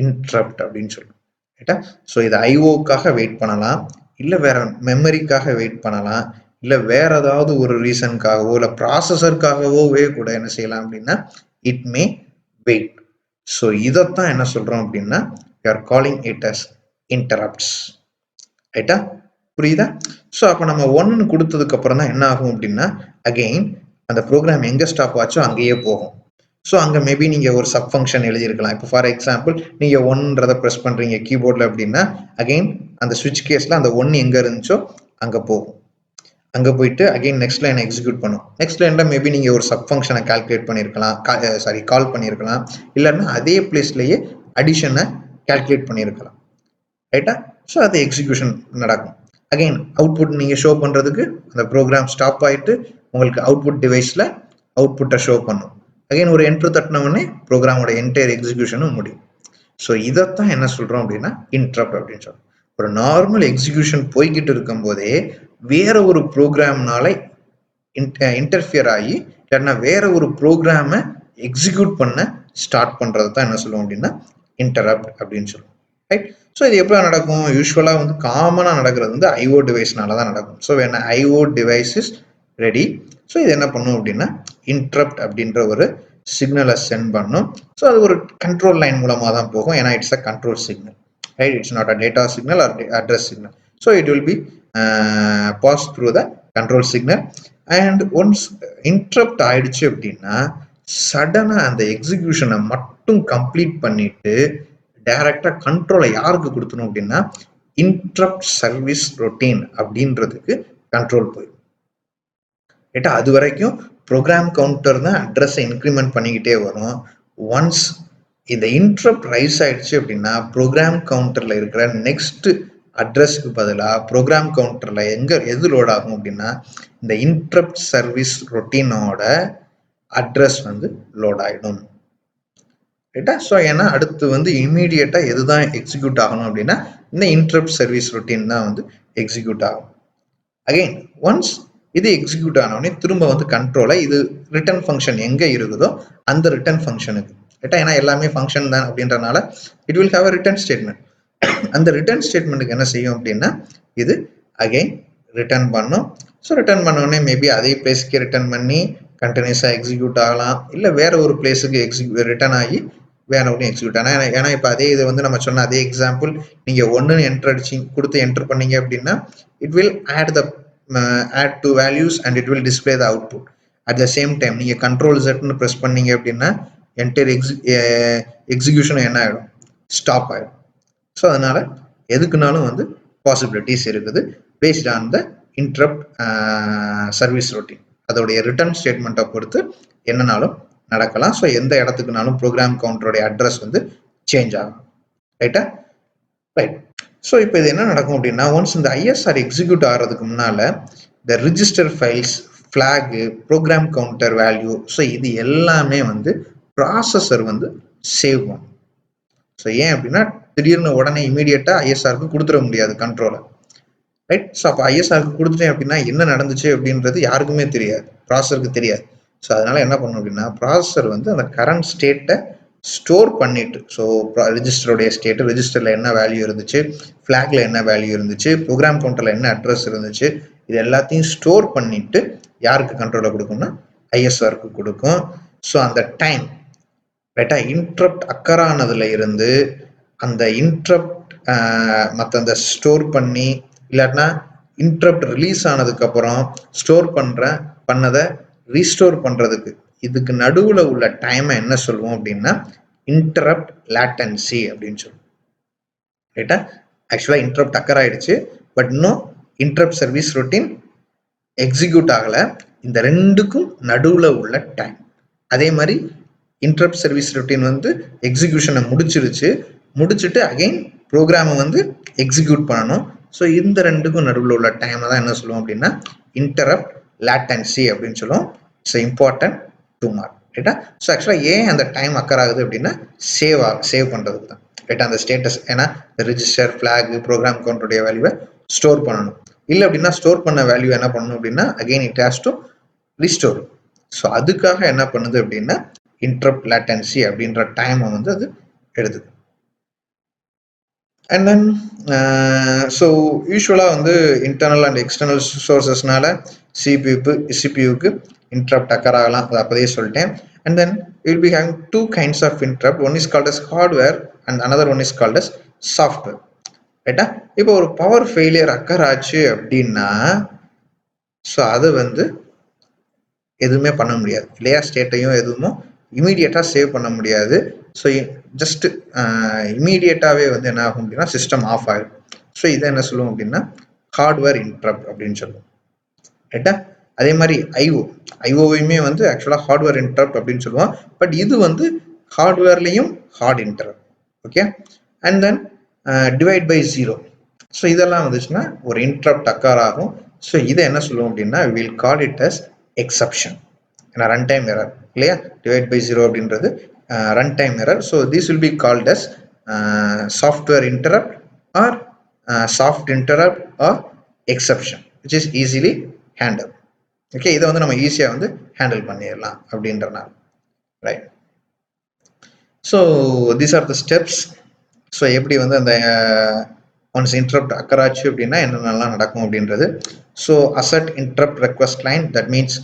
இன்டரப்ட் அப்படின்னு சொல்லுவோம், ரைட்டா? ஸோ இது ஐஓக்காக வெயிட் பண்ணலாம், இல்லை வேற மெமரிக்காக வெயிட் பண்ணலாம், இல்லை வேற ஏதாவது ஒரு ரீசனுக்காகவோ இல்லை ப்ராசஸருக்காகவோவே கூட என்ன செய்யலாம் அப்படின்னா இட் மே வெயிட். ஸோ இதைத்தான் என்ன சொல்கிறோம் அப்படின்னா you are calling it as interrupts, ரைட்டா? புரியுதா? ஸோ அப்போ நம்ம 1ன்னு கொடுத்ததுக்கு அப்புறம் தான் என்ன ஆகும் அப்படின்னா அகெயின் அந்த ப்ரோக்ராம் எங்கே ஸ்டாப் ஆச்சோ அங்கேயே போகும். ஸோ அங்கே மேபி நீங்கள் ஒரு சப் ஃபங்க்ஷன் எழுதியிருக்கலாம். இப்போ ஃபார் எக்ஸாம்பிள் நீங்கள் 1ன்றதை ப்ரெஸ் பண்ணுறீங்க கீபோர்டில் அப்படின்னா அகெயின் அந்த ஸ்விட்ச் கேஸில் அந்த 1 எங்கே இருந்துச்சோ அங்கே போகும். அங்கே போயிட்டு அகெயின் நெக்ஸ்ட் லைன் எக்ஸிக்யூட் பண்ணும். நெக்ஸ்ட் லைனில் மேபி நீங்கள் ஒரு சப் ஃபங்க்ஷனை கால்குலேட் பண்ணியிருக்கலாம், கால் பண்ணியிருக்கலாம், இல்லைன்னா அதே பிளேஸ்லேயே அடிஷனை கால்குலேட் பண்ணியிருக்கலாம், ரைட்டா? ஸோ அது எக்ஸிக்யூஷன் நடக்கும். அகெயின் அவுட்புட் நீங்கள் ஷோ பண்ணுறதுக்கு அந்த ப்ரோக்ராம் ஸ்டாப் ஆகிட்டு உங்களுக்கு அவுட்புட் டிவைஸில் அவுட்புட்டை ஷோ பண்ணும். அகைன் ஒரு என்ட்ரு தட்டினவுடனே ப்ரோக்ராமோட என்டையர் எக்ஸிக்யூஷனும் முடியும். ஸோ இதைத்தான் என்ன சொல்கிறோம் அப்படின்னா இன்டரப்ட் அப்படின்னு சொல்கிறோம். ஒரு நார்மல் எக்ஸிக்யூஷன் போய்கிட்டு இருக்கும் போதே வேற ஒரு ப்ரோக்ராம்னால இன்டர்ஃபியர் ஆகி இல்லைன்னா வேற ஒரு ப்ரோக்ராமை எக்ஸிக்யூட் பண்ண ஸ்டார்ட் பண்ணுறது தான் என்ன சொல்லுவோம் அப்படின்னா இன்டரப்ட் அப்படின்னு சொல்லுவோம், ரைட்? ஸோ இது எப்போ நடக்கும்? யூஸ்வலாக வந்து காமனாக நடக்கிறது வந்து ஐஓ டிவைஸ்னால தான் நடக்கும். ஸோ வேணா IO device is ready. So இது என்ன பண்ணும் அப்படின்னா இன்டரப்ட் அப்படின்ற ஒரு சிக்னலை சென்ட் பண்ணும். ஸோ அது ஒரு கண்ட்ரோல் லைன் மூலமாக தான் போகும், ஏன்னா it's a control signal, right? It's not a data signal or address signal. So it will be pass through the control signal. And once interrupt ஆயிடுச்சு அப்படின்னா சடனாக அந்த எக்ஸிக்யூஷனை மட்டும் கம்ப்ளீட் பண்ணிட்டு டைரக்டா கண்ட்ரோலை யாருக்கு கொடுத்தணும் அப்படின்னா இன்டரப்ட் சர்வீஸ் ரொட்டீன் அப்படின்றதுக்கு கண்ட்ரோல் போயிடும், ரைட்டா? அது வரைக்கும் ப்ரோக்ராம் கவுண்டர் தான் அட்ரஸை இன்க்ரிமெண்ட் பண்ணிக்கிட்டே வரும். ஒன்ஸ் இந்த இன்டரப்ட் ரைஸ் ஆயிடுச்சு அப்படின்னா ப்ரோக்ராம் கவுண்டர்ல இருக்கிற நெக்ஸ்ட் அட்ரஸ்க்கு பதிலாக ப்ரோக்ராம் கவுண்டர்ல எது லோட் ஆகும் அப்படின்னா இந்த இன்டரப்ட் சர்வீஸ் ரொட்டீனோட அட்ரஸ் வந்து லோட் ஆகிடும், ரைட்டா? ஸோ ஏன்னா அடுத்து வந்து இமீடியட்டா எதுதான் எக்ஸிக்யூட் ஆகணும் அப்படின்னா இந்த இன்டரப்ட் சர்வீஸ் ரொட்டீன் தான் வந்து எக்ஸிக்யூட் ஆகும். அகைன் ஒன்ஸ் இது எக்ஸிக்யூட் ஆனவுடனே திரும்ப வந்து கண்ட்ரோலை இது ரிட்டர்ன் ஃபங்க்ஷன் எங்கே இருக்குதோ அந்த ரிட்டர்ன் ஃபங்க்ஷனுக்கு ரைட்டா, ஏன்னா எல்லாமே ஃபங்க்ஷன் தான் அப்படின்றனால it will have a return statement. அந்த ரிட்டர்ன் ஸ்டேட்மெண்ட்டுக்கு என்ன செய்யும் அப்படின்னா இது அகைன் ரிட்டர்ன் பண்ணும். ஸோ ரிட்டர்ன் பண்ணோடனே மேபி அதே பிளேஸ்க்கு ரிட்டர்ன் பண்ணி கண்டினியூஸாக எக்ஸிக்யூட் ஆகலாம், இல்லை வேற ஒரு பிளேஸுக்கு ரிட்டர்ன் ஆகி வேற ஒன்று எக்ஸிக்யூட் ஆனால் ஏன்னா இப்போ அதே இது வந்து நம்ம சொன்ன அதே எக்ஸாம்பிள் நீங்கள் ஒன்று என்டர் அடிச்சு கொடுத்து என்டர் பண்ணீங்க அப்படின்னா it will add two values and it will display the output. At the same time நீங்கள் கண்ட்ரோல் செட்னு ப்ரெஸ் பண்ணீங்க அப்படின்னா என்டர் எக்ஸிக்யூஷன் என்ன ஆகிடும், ஸ்டாப் ஆகிடும். ஸோ அதனால எதுக்குனாலும் வந்து பாசிபிலிட்டிஸ் இருக்குது based on the interrupt service routine. அதோடைய ரிட்டர்ன் ஸ்டேட்மெண்ட்டை பொறுத்து என்னன்னாலும் நடக்கலாம். ஸோ எந்த இடத்துக்குனாலும் ப்ரோக்ராம் கவுண்டருடைய அட்ரஸ் வந்து சேஞ்ச் ஆகும். ரைட்டா? ரைட். ஸோ இப்போ இது என்ன நடக்கும் அப்படின்னா ஒன்ஸ் இந்த ஐஎஸ்ஆர் எக்ஸிக்யூட் ஆகிறதுக்கு முன்னால இந்த register files, flag, program counter value, so இது எல்லாமே வந்து ப்ராசஸர் வந்து சேவ் பண்ணும். ஸோ ஏன் அப்படின்னா திடீர்னு உடனே இமீடியட்டாக ஐஎஸ்ஆருக்கு கொடுத்துட முடியாது கண்ட்ரோலை. ரைட்? ஸோ அப்போ ஐஎஸ்ஆருக்கு கொடுத்துட்டேன் அப்படின்னா என்ன நடந்துச்சு அப்படின்றது யாருக்குமே தெரியாது, ப்ராசஸருக்கு தெரியாது. ஸோ அதனால என்ன பண்ணணும் அப்படின்னா ப்ராசஸர் வந்து அந்த கரண்ட் ஸ்டேட்டை ஸ்டோர் பண்ணிட்டு, ஸோ ரிஜிஸ்டருடைய ஸ்டேட்டு, ரிஜிஸ்டரில் என்ன வேல்யூ இருந்துச்சு, ஃப்ளாக்ல என்ன வேல்யூ இருந்துச்சு, ப்ரோக்ராம் கவுண்டரில் என்ன அட்ரஸ் இருந்துச்சு, இது எல்லாத்தையும் ஸ்டோர் பண்ணிட்டு யாருக்கு கண்ட்ரோலை கொடுக்கும்னா ஐஎஸ்ஆருக்கு கொடுக்கும். ஸோ அந்த டைம் ரைட்டா இன்ட்ரப்ட் அக்கரானதுல இருந்து அந்த இன்ட்ரப்ட் மற்ற அந்த ஸ்டோர் பண்ணி இல்லாட்டினா இன்ட்ரப்ட் ரிலீஸ் ஆனதுக்கு அப்புறம் ஸ்டோர் பண்ணதை ரீஸ்டோர் பண்றதுக்கு இதுக்கு நடுவில் உள்ள டைமை என்ன சொல்லுவோம் அப்படின்னா இன்டரப்ட் லேட்டன்சி அப்படின்னு சொல்லுவோம். ரைட்டா? ஆக்சுவலா இன்டரப்ட் அக்கர் ஆயிடுச்சு, பட் இன்னும் இன்டரப்ட் சர்வீஸ் ரொட்டீன் எக்ஸிக்யூட் ஆகல. இந்த ரெண்டுக்கும் நடுவில் உள்ள டைம். அதே மாதிரி இன்டரப்ட் சர்வீஸ் ரொட்டீன் வந்து எக்ஸிக்யூஷனை முடிச்சுட்டு அகைன் ப்ரோக்ராமை வந்து எக்ஸிக்யூட் பண்ணணும். ஸோ இந்த ரெண்டுக்கும் நடுவில் உள்ள டைமை தான் என்ன சொல்லுவோம் அப்படின்னா இன்டரப்ட் லேட்டன்சி அப்படின்னு சொல்லுவோம். So important two mark. ரைட்டா? ஸோ ஆக்சுவலாக ஏன் அந்த டைம் அக்கர் ஆகுது அப்படின்னா சேவ் பண்ணுறதுக்கு தான். ரைட்டா? அந்த ஸ்டேட்டஸ் ஏன்னா ரிஜிஸ்டர், ஃப்ளாக், ப்ரோக்ராம் கவுண்டருடைய வேல்யூவை ஸ்டோர் பண்ணணும். இல்லை அப்படின்னா ஸ்டோர் பண்ண வேல்யூ என்ன பண்ணணும் அப்படின்னா again it has to restore. So அதுக்காக என்ன பண்ணுது அப்படின்னா இன்டரப்ட் லேட்டன்சி அப்படின்ற டைமை வந்து அது எடுத்துது. அண்ட் தென் ஸோ யூஸ்வலாக வந்து இன்டர்னல் அண்ட் எக்ஸ்டர்னல் சோர்சஸ்னால சிபியூக்கு இன்டரப்ட் அக்கர் ஆகலாம், அது அப்போதே சொல்லிட்டேன். And then will be having two kinds of interrupt. One is called as hardware and another one is called as software. ரைட்டா? இப்போ ஒரு பவர் ஃபெயிலியர் அக்கர் ஆச்சு அப்படின்னா ஸோ அது வந்து எதுவுமே பண்ண முடியாது இல்லையா? ஸ்டேட்டையும் எதுவும் இமீடியட்டாக சேவ் பண்ண முடியாது. ஸோ ஜஸ்ட் இமீடியட்டாகவே வந்து என்ன ஆகும் அப்படின்னா சிஸ்டம் ஆஃப் ஆகிடும். ஸோ இதை என்ன சொல்லுவோம் அப்படின்னா ஹார்ட்வேர் இன்டரப்ட் அப்படின்னு சொல்லுவோம். ரைட்டா? அதே மாதிரி ஐஓவையுமே வந்து ஆக்சுவலாக ஹார்ட்வேர் இன்டரப்ட் அப்படின்னு சொல்லுவோம். பட் இது வந்து ஹார்ட்வேர்லையும் hard interrupt. Okay? And then divide by 0. So இதெல்லாம் வந்துச்சுன்னா ஒரு இன்டரப்ட் அக்கர் ஆகும். ஸோ இதை என்ன சொல்லுவோம் அப்படின்னா will call it as exception. ஏன்னா ரன் டைம் எரர் இல்லையா? டிவைட் பை 0 அப்படின்றது run time error. So this will be called as software interrupt or soft interrupt or exception which is easily handle. Okay? இதை வந்து நம்ம ஈஸியாக வந்து handle பண்ணிடலாம் அப்படின்றனால. Right? So these are the steps. So எப்படி வந்து அந்த ஒன்ஸ் இன்டரப்ட் அக்கர் ஆச்சு அப்படின்னா என்னென்னலாம் நடக்கும் அப்படின்றது. So assert interrupt request line, that means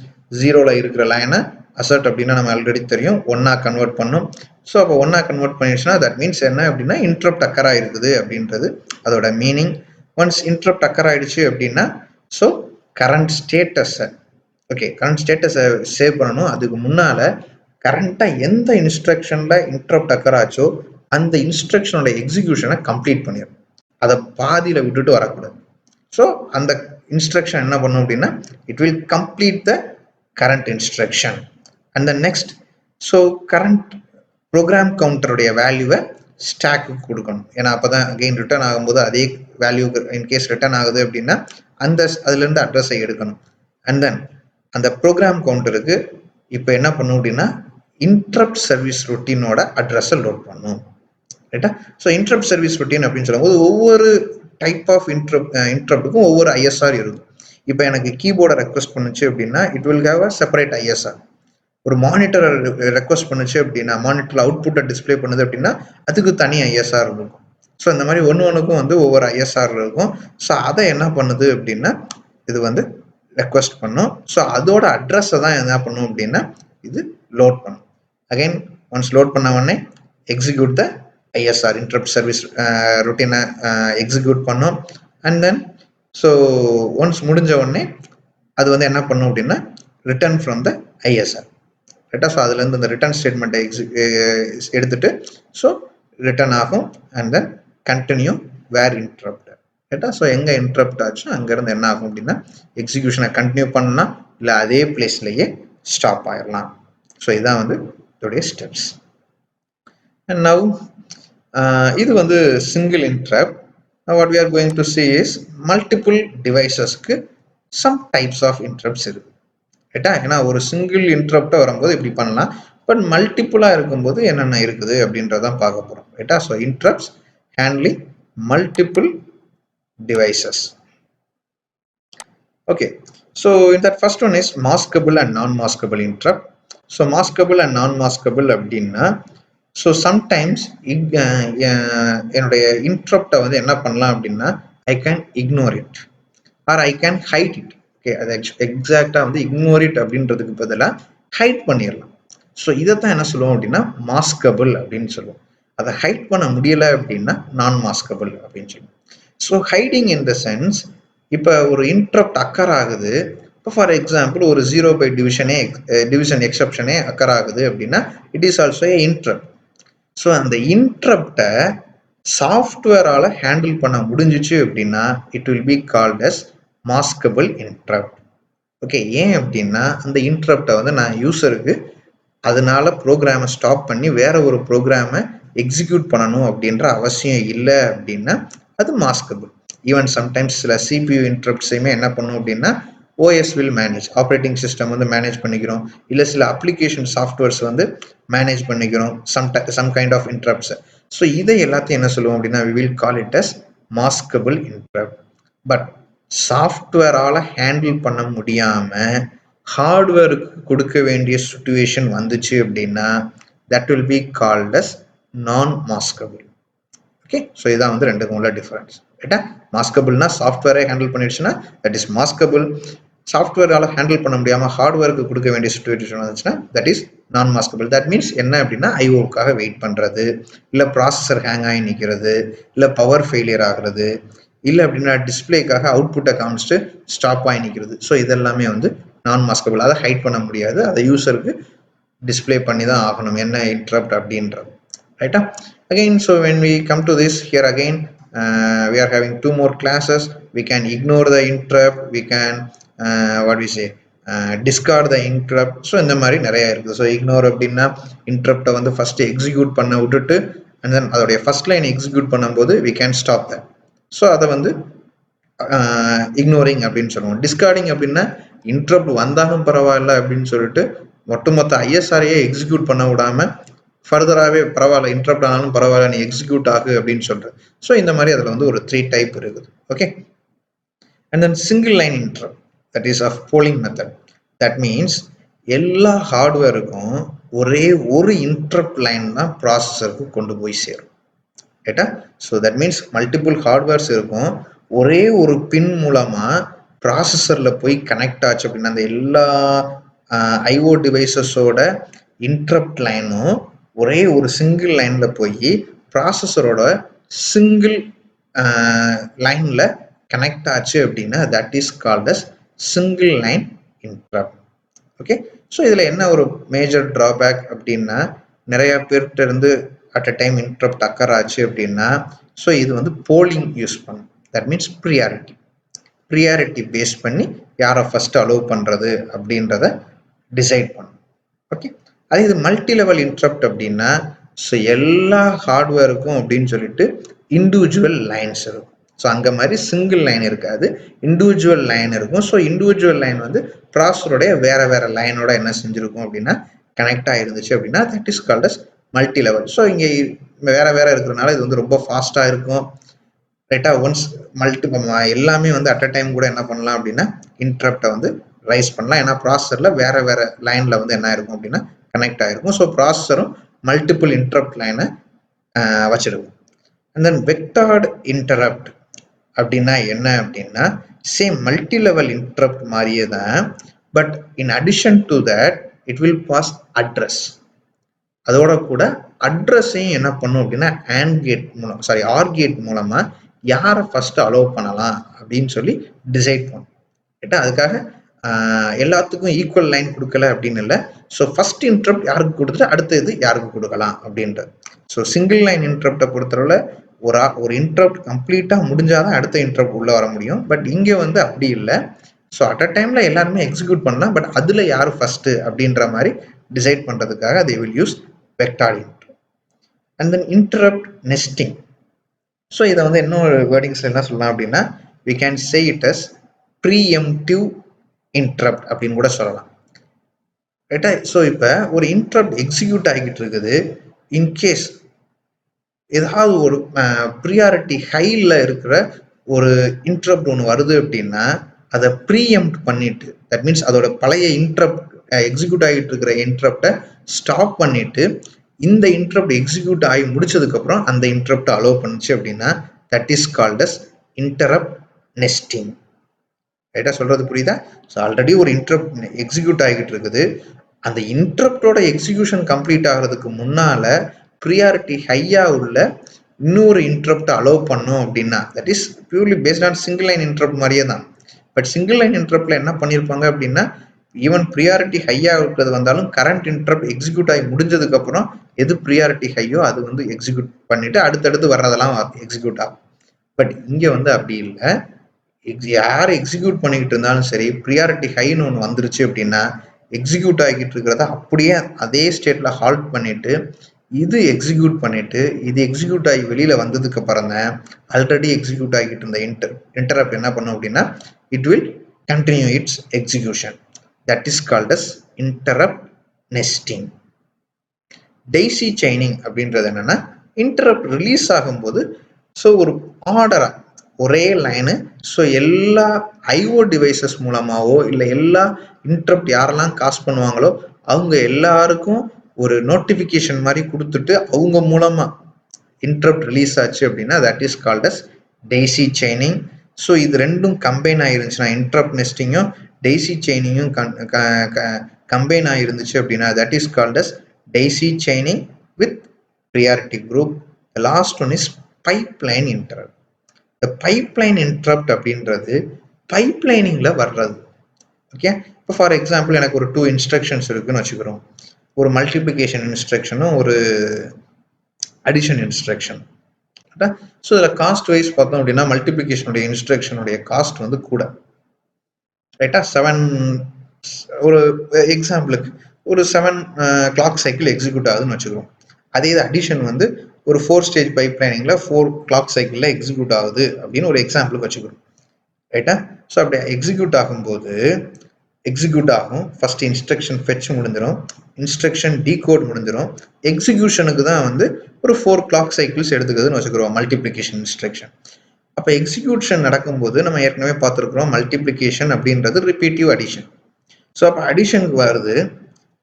0ல இருக்கிற லைனை அசட் அப்படின்னா நம்ம ஆல்ரெடி தெரியும் 1ஆ கன்வெர்ட் பண்ணும். ஸோ அப்போ 1ஆ கன்வெர்ட் பண்ணிடுச்சுன்னா தட் மீன்ஸ் என்ன அப்படின்னா இன்டரப்ட் அக்கர் ஆயிருக்குது அப்படின்றது அதோட மீனிங். ஒன்ஸ் இன்டரப்ட் அக்கர் ஆயிடுச்சு அப்படின்னா ஸோ கரண்ட் ஸ்டேட்டஸை கரண்ட் ஸ்டேட்டஸை சேவ் பண்ணணும். அதுக்கு முன்னால கரண்ட்டாக எந்த இன்ஸ்ட்ரக்ஷன்ல இன்டரப்ட் அக்கர் ஆச்சோ அந்த இன்ஸ்ட்ரக்ஷனோட எக்ஸிக்யூஷனை கம்ப்ளீட் பண்ணிடும். அதை பாதியில் விட்டுட்டு வரக்கூடாது. ஸோ அந்த இன்ஸ்ட்ரக்ஷன் என்ன பண்ணும் அப்படின்னா it will complete the current instruction. And then next so current program கவுண்டருடைய வேல்யூவை ஸ்டாக்கு கொடுக்கணும். ஏன்னா அப்போ தான் அகெயின் ரிட்டர்ன் ஆகும்போது அதே வேல்யூ இன்கேஸ் ரிட்டர்ன் ஆகுது அப்படின்னா அதுலேருந்து அட்ரஸை எடுக்கணும். அண்ட் தென் அந்த ப்ரோக்ராம் கவுண்டருக்கு இப்போ என்ன பண்ணும் அப்படின்னா இன்டரப்ட் சர்வீஸ் ரொட்டீனோட அட்ரஸை லோட் பண்ணும். ரைட்டா? ஸோ இன்டரப்ட் சர்வீஸ் ரொட்டீன் அப்படின்னு சொல்லும்போது ஒவ்வொரு டைப் ஆஃப் இன்டரப்டுக்கும் ஒவ்வொரு ஐஎஸ்ஆர் இருக்கும். இப்போ எனக்கு கீபோர்டை ரெக்வஸ்ட் பண்ணுச்சு அப்படின்னா it will have a separate ISR. ஒரு மானிட்டரை ரெக்வஸ்ட் பண்ணுச்சு அப்படின்னா, மானிட்டரில் அவுட்புட்டை டிஸ்பிளே பண்ணுது அப்படின்னா அதுக்கு தனி ஐஎஸ்ஆர் இருக்கும். ஸோ இந்த மாதிரி ஒன்றுக்கும் வந்து ஒவ்வொரு ஐஎஸ்ஆர் இருக்கும். ஸோ அதை என்ன பண்ணுது அப்படின்னா இது வந்து ரெக்வஸ்ட் பண்ணும். ஸோ அதோட அட்ரஸை தான் என்ன பண்ணும் அப்படின்னா இது லோட் பண்ணும். அகைன் ஒன்ஸ் லோட் பண்ண உடனே execute the ISR interrupt service ரொட்டீனை எக்ஸிக்யூட் பண்ணும். அண்ட் தென் ஸோ ஒன்ஸ் முடிஞ்ச உடனே அது வந்து என்ன பண்ணும் அப்படின்னா ரிட்டர்ன் ஃப்ரம் த ஐஎஸ்ஆர். ரைட்டா? ஸோ அதுலேருந்து இந்த ரிட்டர்ன் ஸ்டேட்மெண்ட்டை எடுத்துட்டு ஸோ ரிட்டர்ன் ஆகும். And then continue where interrupt. ரைட்டா? ஸோ எங்கே இன்டரப்ட் ஆச்சு அங்கேருந்து என்ன ஆகும் அப்படின்னா எக்ஸிக்யூஷனை கண்டினியூ பண்ணலாம், இல்லை அதே பிளேஸ்லேயே ஸ்டாப் ஆயிடலாம். ஸோ இதான் வந்து இதோடைய ஸ்டெப்ஸ். அண்ட் நவ் இது வந்து single interrupt. What we are going to see is multiple டிவைசஸ்க்கு சம் டைப்ஸ் ஆஃப் இன்டரப்ட்ஸ் இருக்கு. ரைட்டா? ஏன்னா ஒரு சிங்கிள் இன்டரப்டா வரும்போது இப்படி பண்ணலாம், பட் மல்டிபிளா இருக்கும்போது என்னென்ன இருக்குது அப்படின்றதான் பார்க்க போறோம். ரைட்டா? So interrupts handling multiple devices. Okay, so in that first one is maskable and non-maskable interrupt. So maskable and non-maskable அப்படின்னா ஸோ சம்டைம்ஸ் என்னுடைய இன்டரப்டை வந்து என்ன பண்ணலாம் அப்படின்னா I can ignore it or I can height it. Okay, அது எக்ஸாக்டாக வந்து ignore it அப்படின்றதுக்கு பதிலாக ஹைட் பண்ணிடலாம். ஸோ இதைத்தான் என்ன சொல்லுவோம் அப்படின்னா மாஸ்கபிள் அப்படின்னு சொல்லுவோம். அதை ஹைட் பண்ண முடியலை அப்படின்னா நான் மாஸ்கபிள் அப்படின்னு சொல்லுவோம். So hiding in the sense இப்போ ஒரு இன்டரப்ட் அக்கர் ஆகுது. இப்போ ஃபார் எக்ஸாம்பிள் ஒரு 0 by டிவிஷன் எக்ஸப்ஷனே அக்கர் ஆகுது அப்படின்னா it is also a interrupt. So அந்த இன்டரப்டை சாஃப்ட்வேரால் ஹேண்டில் பண்ண முடிஞ்சிச்சு அப்படின்னா it will be called as maskable interrupt. Okay, ஏன் அப்படின்னா அந்த இன்டரப்டை வந்து நான் யூசருக்கு அதனால ப்ரோக்ராமை ஸ்டாப் பண்ணி வேற ஒரு ப்ரோக்ராமை எக்ஸிக்யூட் பண்ணணும் அப்படின்ற அவசியம் இல்லை அப்படின்னா அது மாஸ்கபிள். ஈவன் சம்டைம்ஸ் சில சிபியூ இன்டரப்ட்ஸையுமே என்ன பண்ணும் அப்படின்னா OS will manage, operating system வந்து மேனேஜ் பண்ணிக்கிறோம், இல்லை சில அப்ளிகேஷன் சாஃப்ட்வேர்ஸ் வந்து மேனேஜ் பண்ணிக்கிறோம் some kind of interrupts. So இதை எல்லாத்தையும் என்ன சொல்லுவோம் அப்படின்னா we will call it as maskable interrupt. But சாஃப்ட்வேரால் ஹேண்டில் பண்ண முடியாமல் ஹார்ட்வேருக்கு கொடுக்க வேண்டிய சிச்சுவேஷன் வந்துச்சு அப்படின்னா that will be called as non-maskable. Okay, so இதான் வந்து ரெண்டுக்கும் உள்ள டிஃபரன்ஸ். ரைட்டா? மாஸ்கபிள்னா சாஃப்ட்வேரை handle பண்ணிடுச்சுன்னா that is maskable. சாஃப்ட்வேரால் handle பண்ண முடியாமல் ஹார்ட்வேருக்கு கொடுக்க வேண்டிய சிச்சுவேஷன் வந்துச்சுன்னா தட் இஸ் நான் மாஸ்கபிள். தட் மீன்ஸ் என்ன அப்படின்னா ஐஓக்காக வெயிட் பண்ணுறது, இல்லை ப்ராசஸர் ஹேங் ஆகி நிற்கிறது, இல்லை பவர் ஃபெயிலியர் ஆகிறது, இல்லை அப்படின்னா டிஸ்பிளேக்காக அவுட்புட்டை காமிச்சிட்டு ஸ்டாப் ஆகி நிற்கிறது. ஸோ இதெல்லாமே வந்து நான் மாஸ்கபிள். அதை ஹைட் பண்ண முடியாது, அதை யூசருக்கு டிஸ்பிளே பண்ணி தான் ஆகணும் என்ன இன்டரப்ட் அப்படின்றது. ரைட்டா? Again, so when we come to this here again, we are having 2 more classes. We can ignore the interrupt, we can discard the interrupt. So இந்த மாதிரி நிறைய இருக்குது. ஸோ இக்னோர் அப்படின்னா இன்டரப்டை வந்து ஃபர்ஸ்ட் எக்ஸிக்யூட் பண்ண விட்டுட்டு அண்ட் தென் அதோடைய first line execute பண்ணும்போது we can stop that. So அதை வந்து இக்னோரிங் அப்படின்னு சொல்லுவோம். டிஸ்கார்டிங் அப்படின்னா இன்டரப்ட் வந்தாலும் பரவாயில்ல அப்படின்னு சொல்லிட்டு ஒட்டுமொத்த ஐஎஸ்ஆரையே எக்ஸிக்யூட் பண்ண விடாம ஃபர்தராகவே பரவாயில்ல இன்டரப்ட் ஆனாலும் பரவாயில்ல நீ எக்ஸிக்யூட் ஆகு அப்படின்னு சொல்றது. ஸோ இந்த மாதிரி அதில் வந்து ஒரு 3 டைப் இருக்குது. Okay, and then single line interrupt that is of polling method. That means எல்லா ஹார்ட்வேருக்கும் ஒரே ஒரு இன்டரப்ட் லைன் தான் ப்ராசஸருக்கு கொண்டு போய் சேரும். ரைட்டா? So that means multiple hardwares இருக்கும், ஒரே ஒரு பின் மூலமாக ப்ராசஸரில் போய் கனெக்ட் ஆச்சு அப்படின்னா அந்த எல்லா ஐஓ டிவைசஸோட இன்டரப்ட் லைனும் ஒரே ஒரு சிங்கிள் லைன்ல போய் ப்ராசஸரோட சிங்கிள் லைன்ல கனெக்ட் ஆச்சு அப்படின்னா that is called as single line interrupt. Okay, so இதில் என்ன ஒரு மேஜர் ட்ராபேக் அப்படின்னா நிறைய பேர்கிட்ட இருந்து at a time interrupt occur ஆச்சு அப்படின்னா ஸோ இது வந்து போலிங் யூஸ் பண்ணும். தட் மீன்ஸ் ப்ரியாரிட்டி பேஸ் பண்ணி யாரை ஃபர்ஸ்ட் அலோவ் பண்ணுறது அப்படின்றத டிசைட் பண்ணும். ஓகே, அதே இது மல்டி லெவல் இன்டரப்ட் அப்படின்னா ஸோ எல்லா ஹார்ட்வேருக்கும் அப்படின்னு சொல்லிட்டு இண்டிவிஜுவல் லைன்ஸ் இருக்கும். ஸோ அங்கே மாதிரி சிங்கிள் லைன் இருக்காது, இண்டிவிஜுவல் லைன் இருக்கும். ஸோ இண்டிவிஜுவல் லைன் வந்து ப்ராசஸருடைய வேற லைனோட என்ன செஞ்சுருக்கும் அப்படின்னா கனெக்ட் ஆயிருந்துச்சு அப்படின்னா that is called as multi level. So இங்கே வேற வேற இருக்கிறதுனால இது வந்து ரொம்ப ஃபாஸ்ட்டாக இருக்கும். ரைட்டா? ஒன்ஸ் எல்லாமே வந்து அட் அ டைம் கூட என்ன பண்ணலாம் அப்படின்னா இன்டரப்டை வந்து ரைஸ் பண்ணலாம். ஏன்னா ப்ராசஸரில் வேற வேற லைனில் வந்து என்ன இருக்கும் அப்படின்னா கனெக்ட் ஆகிருக்கும். ஸோ ப்ராசஸரும் மல்டிபிள் இன்டரப்ட் லைனை வச்சிருக்கும். அண்ட் தென் வெக்டார்டு இன்டரப்ட் அப்படின்னா என்ன அப்படின்னா சேம் மல்டி லெவல் இன்டரப்ட் மாதிரியே தான், but in addition to that it will pass address. அதோட கூட அட்ரஸையும் என்ன பண்ணும் அப்படின்னா ஆர் கேட் மூலமா யாரை ஃபர்ஸ்ட் அலோவ் பண்ணலாம் அப்படின்னு சொல்லி டிசைட் பண்ணும். ரைட்டா? அதுக்காக எல்லாத்துக்கும் ஈக்குவல் லைன் கொடுக்கல அப்படின்னு இல்லை. ஸோ ஃபர்ஸ்ட் இன்டரப்ட் யாருக்கு கொடுத்துட்டு அடுத்த இது யாருக்கு கொடுக்கலாம் அப்படின்றது. ஸோ சிங்கிள் லைன் இன்டரப்டை பொறுத்தவரை ஒரு இன்டரப்ட் கம்ப்ளீட்டாக முடிஞ்சாதான் அடுத்த இன்டரப்ட் உள்ள வர முடியும். பட் இங்கே வந்து அப்படி இல்லை. ஸோ அட் அ டைம்ல எல்லாருமே எக்ஸிக்யூட் பண்ணலாம், பட் அதில் யார் ஃபர்ஸ்ட் அப்படின்ற மாதிரி டிசைட் பண்ணுறதுக்காக they will use vector interrupt. And then interrupt nesting. So இதை வந்து இன்னொரு வேர்டிங்ஸ் என்ன சொல்லலாம் அப்படின்னா we can say it as preemptive interrupt அப்படின்னு கூட சொல்லலாம். ரைட்டா? ஸோ இப்போ ஒரு இன்டரப்ட் எக்ஸிக்யூட் ஆகிட்டு இருக்குது. இன்கேஸ் ஏதாவது ஒரு ப்ரியாரிட்டி ஹையில் இருக்கிற ஒரு இன்டரப்ட் ஒன்று வருது அப்படின்னா அதை ப்ரீஎம்ப்ட் பண்ணிட்டு, தட் மீன்ஸ் அதோட பழைய இன்டரப்ட் எக்ஸிக்யூட் ஆகிட்டு இருக்கிற இன்டரப்டை ஸ்டாப் பண்ணிட்டு இந்த இன்டரப்ட் எக்ஸிக்யூட் ஆகி முடிச்சதுக்கப்புறம் அந்த இன்டரப்டை அலோவ் பண்ணுச்சு அப்படின்னா that is called as interrupt nesting. ரைட்டா? சொல்றது புரியுதா? ஸோ ஆல்ரெடி ஒரு இன்டரப்ட் எக்ஸிக்யூட் ஆகிட்டு இருக்குது. அந்த இன்டரப்டோட எக்ஸிக்யூஷன் கம்ப்ளீட் ஆகிறதுக்கு முன்னால ப்ரியாரிட்டி ஹையா உள்ள இன்னொரு இன்டரப்டை அலோவ் பண்ணோம் அப்படின்னா that is purely based on single line interrupt மாதிரியே தான். பட் சிங்கிள் லைன் இன்டரப்ட்ல என்ன பண்ணியிருப்பாங்க அப்படின்னா ஈவன் ப்ரியாரிட்டி ஹையா இருக்கிறது வந்தாலும் கரண்ட் இன்டரப்ட் எக்ஸிக்யூட் ஆகி முடிஞ்சதுக்கு அப்புறம் எது ப்ரியாரிட்டி ஹையோ அது வந்து எக்ஸிக்யூட் பண்ணிட்டு அடுத்தடுத்து வர்றதெல்லாம் எக்ஸிக்யூட் ஆகும். பட் இங்க வந்து அப்படி இல்லை. யார் எக்ஸிக்யூட் பண்ணிக்கிட்டு இருந்தாலும் சரி, ப்ரியாரிட்டி ஹைன்னு ஒன்று வந்துருச்சு அப்படின்னா எக்ஸிக்யூட் ஆகிட்டு இருக்கிறத அப்படியே அதே ஸ்டேட்ல ஹால்ட் பண்ணிட்டு இது எக்ஸிக்யூட் பண்ணிட்டு இது எக்ஸிக்யூட் ஆகி வெளியில வந்ததுக்கு அப்புறம் தான் ஆல்ரெடி எக்ஸிக்யூட் ஆகிட்டு இருந்த இன்டரப்ட் என்ன பண்ணும் அப்படின்னா it will continue its execution. That is called as interrupt nesting. Daisy chaining அப்படின்றது என்னன்னா இன்டரப்ட் ரிலீஸ் ஆகும்போது ஸோ ஒரு ஆர்டரா ஒரே லைனு ஸோ எல்லா ஐஓ டிவைசஸ் மூலமாவோ இல்லை எல்லா இன்டரப்ட் யாரெல்லாம் காஸ் பண்ணுவாங்களோ அவங்க எல்லாருக்கும் ஒரு நோட்டிஃபிகேஷன் மாதிரி கொடுத்துட்டு அவங்க மூலமா இன்டரப்ட் ரிலீஸ் ஆச்சு அப்படின்னா that is called as daisy chaining. So இது ரெண்டும் கம்பைன் ஆயிருந்துச்சுன்னா இன்டரப்ட் நெஸ்டிங்கும் டெய்சி செயினிங்கும் கம்பைன் ஆயிருந்துச்சு அப்படின்னா that is called as daisy chaining with priority group. The last one is pipeline interrupt. The pipeline interrupt அப்படின்றது பைப்லைனிங்ல வர்றது. ஓகே, இப்போ ஃபார் எக்ஸாம்பிள் எனக்கு ஒரு 2 இன்ஸ்ட்ரக்ஷன்ஸ் இருக்குன்னு வச்சுக்கிறோம். ஒரு மல்டிப்ளிகேஷன் இன்ஸ்ட்ரக்ஷனும் ஒரு அடிஷன் இன்ஸ்ட்ரக்ஷன். ஸோ இதில் காஸ்ட் வைஸ் பார்த்தோம் அப்படின்னா மல்டிப்ளிகேஷனுடைய இன்ஸ்ட்ரக்ஷனுடைய காஸ்ட் வந்து கூட. ரைட்டா? 7 ஒரு எக்ஸாம்பிளுக்கு ஒரு 7 கிளாக் சைக்கிள் எக்ஸிக்யூட் ஆகுதுன்னு வச்சுக்கிறோம். அதே இது அடிஷன் வந்து ஒரு 4 ஸ்டேஜ் பைப் லைனிங்ல 4 கிளாக் சைக்கிள்ல எக்ஸிக்யூட் ஆகுது அப்படின்னு ஒரு எக்ஸாம்பிளுக்கு வச்சுக்கிறோம். ரைட்டா? ஸோ அப்படி எக்ஸிக்யூட் ஆகும்போது எக்ஸிக்யூட் ஆகும். ஃபர்ஸ்ட் இன்ஸ்ட்ரக்ஷன் ஃபெச் முடிஞ்சிடும், இன்ஸ்ட்ரக்ஷன் டீகோட் முடிஞ்சிடும். எக்ஸிக்யூஷனுக்கு தான் வந்து ஒரு 4 கிளாக் சைக்கிள்ஸ் எடுத்துக்குதுன்னு வச்சுக்கிறோம் மல்டிப்ளிகேஷன் இன்ஸ்ட்ரக்ஷன். அப்போ எக்ஸிக்யூஷன் நடக்கும்போது நம்ம ஏற்கனவே பார்த்துருக்குறோம் மல்டிப்ளிகேஷன் அப்படின்றது ரிப்பீட்டிவ் அடிஷன். ஸோ அப்போ அடிஷனுக்கு வருது,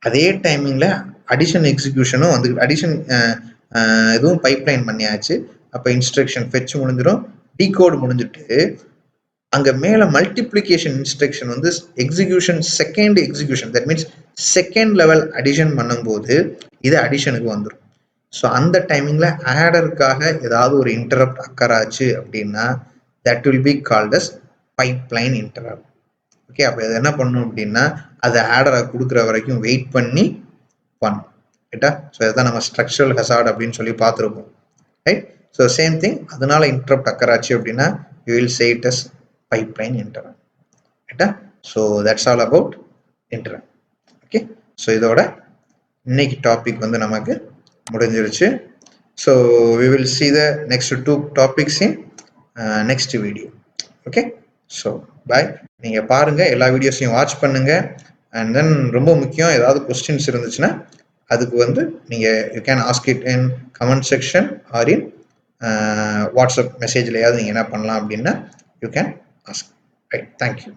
அதே டைமிங்ல அடிஷன் எக்ஸிக்யூஷனும் வந்து அடிஷன் எதுவும் பைப்லைன் பண்ணியாச்சு. அப்போ இன்ஸ்ட்ரக்ஷன் ஃபெச் முடிஞ்சிடும், டீகோட் முடிஞ்சிட்டு அங்கே மேலே மல்டிப்ளிகேஷன் இன்ஸ்ட்ரக்ஷன் வந்து execution second execution that means second level addition பண்ணும்போது இது அடிஷனுக்கு வந்துடும். ஸோ அந்த டைமிங்கில் ஆடருக்காக ஏதாவது ஒரு இன்டரப்ட் அக்கர் ஆச்சு அப்படின்னா that will be called as pipeline interrupt. Okay, அப்போ இது என்ன பண்ணும் அப்படின்னா அதை ஆடரை கொடுக்குற வரைக்கும் வெயிட் பண்ணி பண்ணும். ரைட்டா? ஸோ இதுதான் நம்ம ஸ்ட்ரக்சரல் ஹசார்ட் அப்படின்னு சொல்லி பார்த்துருப்போம். ரைட்? ஸோ சேம் திங், அதனால இன்டரப்ட் அக்கர் ஆச்சு அப்படின்னா you will say it as pipeline interrupt. ரைட்டா? So that's all about interrupt. Okay, so இதோட இன்னைக்கு டாபிக் வந்து நமக்கு முடிஞ்சிருச்சு. So we will see the next 2 topics in next video. Okay, so bye. நீங்கள் பாருங்கள், எல்லா வீடியோஸையும் வாட்ச் பண்ணுங்கள். அண்ட் தென் ரொம்ப முக்கியம், ஏதாவது கொஸ்டின்ஸ் இருந்துச்சுன்னா அதுக்கு வந்து நீங்கள் you can ask it in comment section or in WhatsApp மெசேஜ்லையாவது நீங்கள் என்ன பண்ணலாம் அப்படின்னா you can ask. Right, thank you.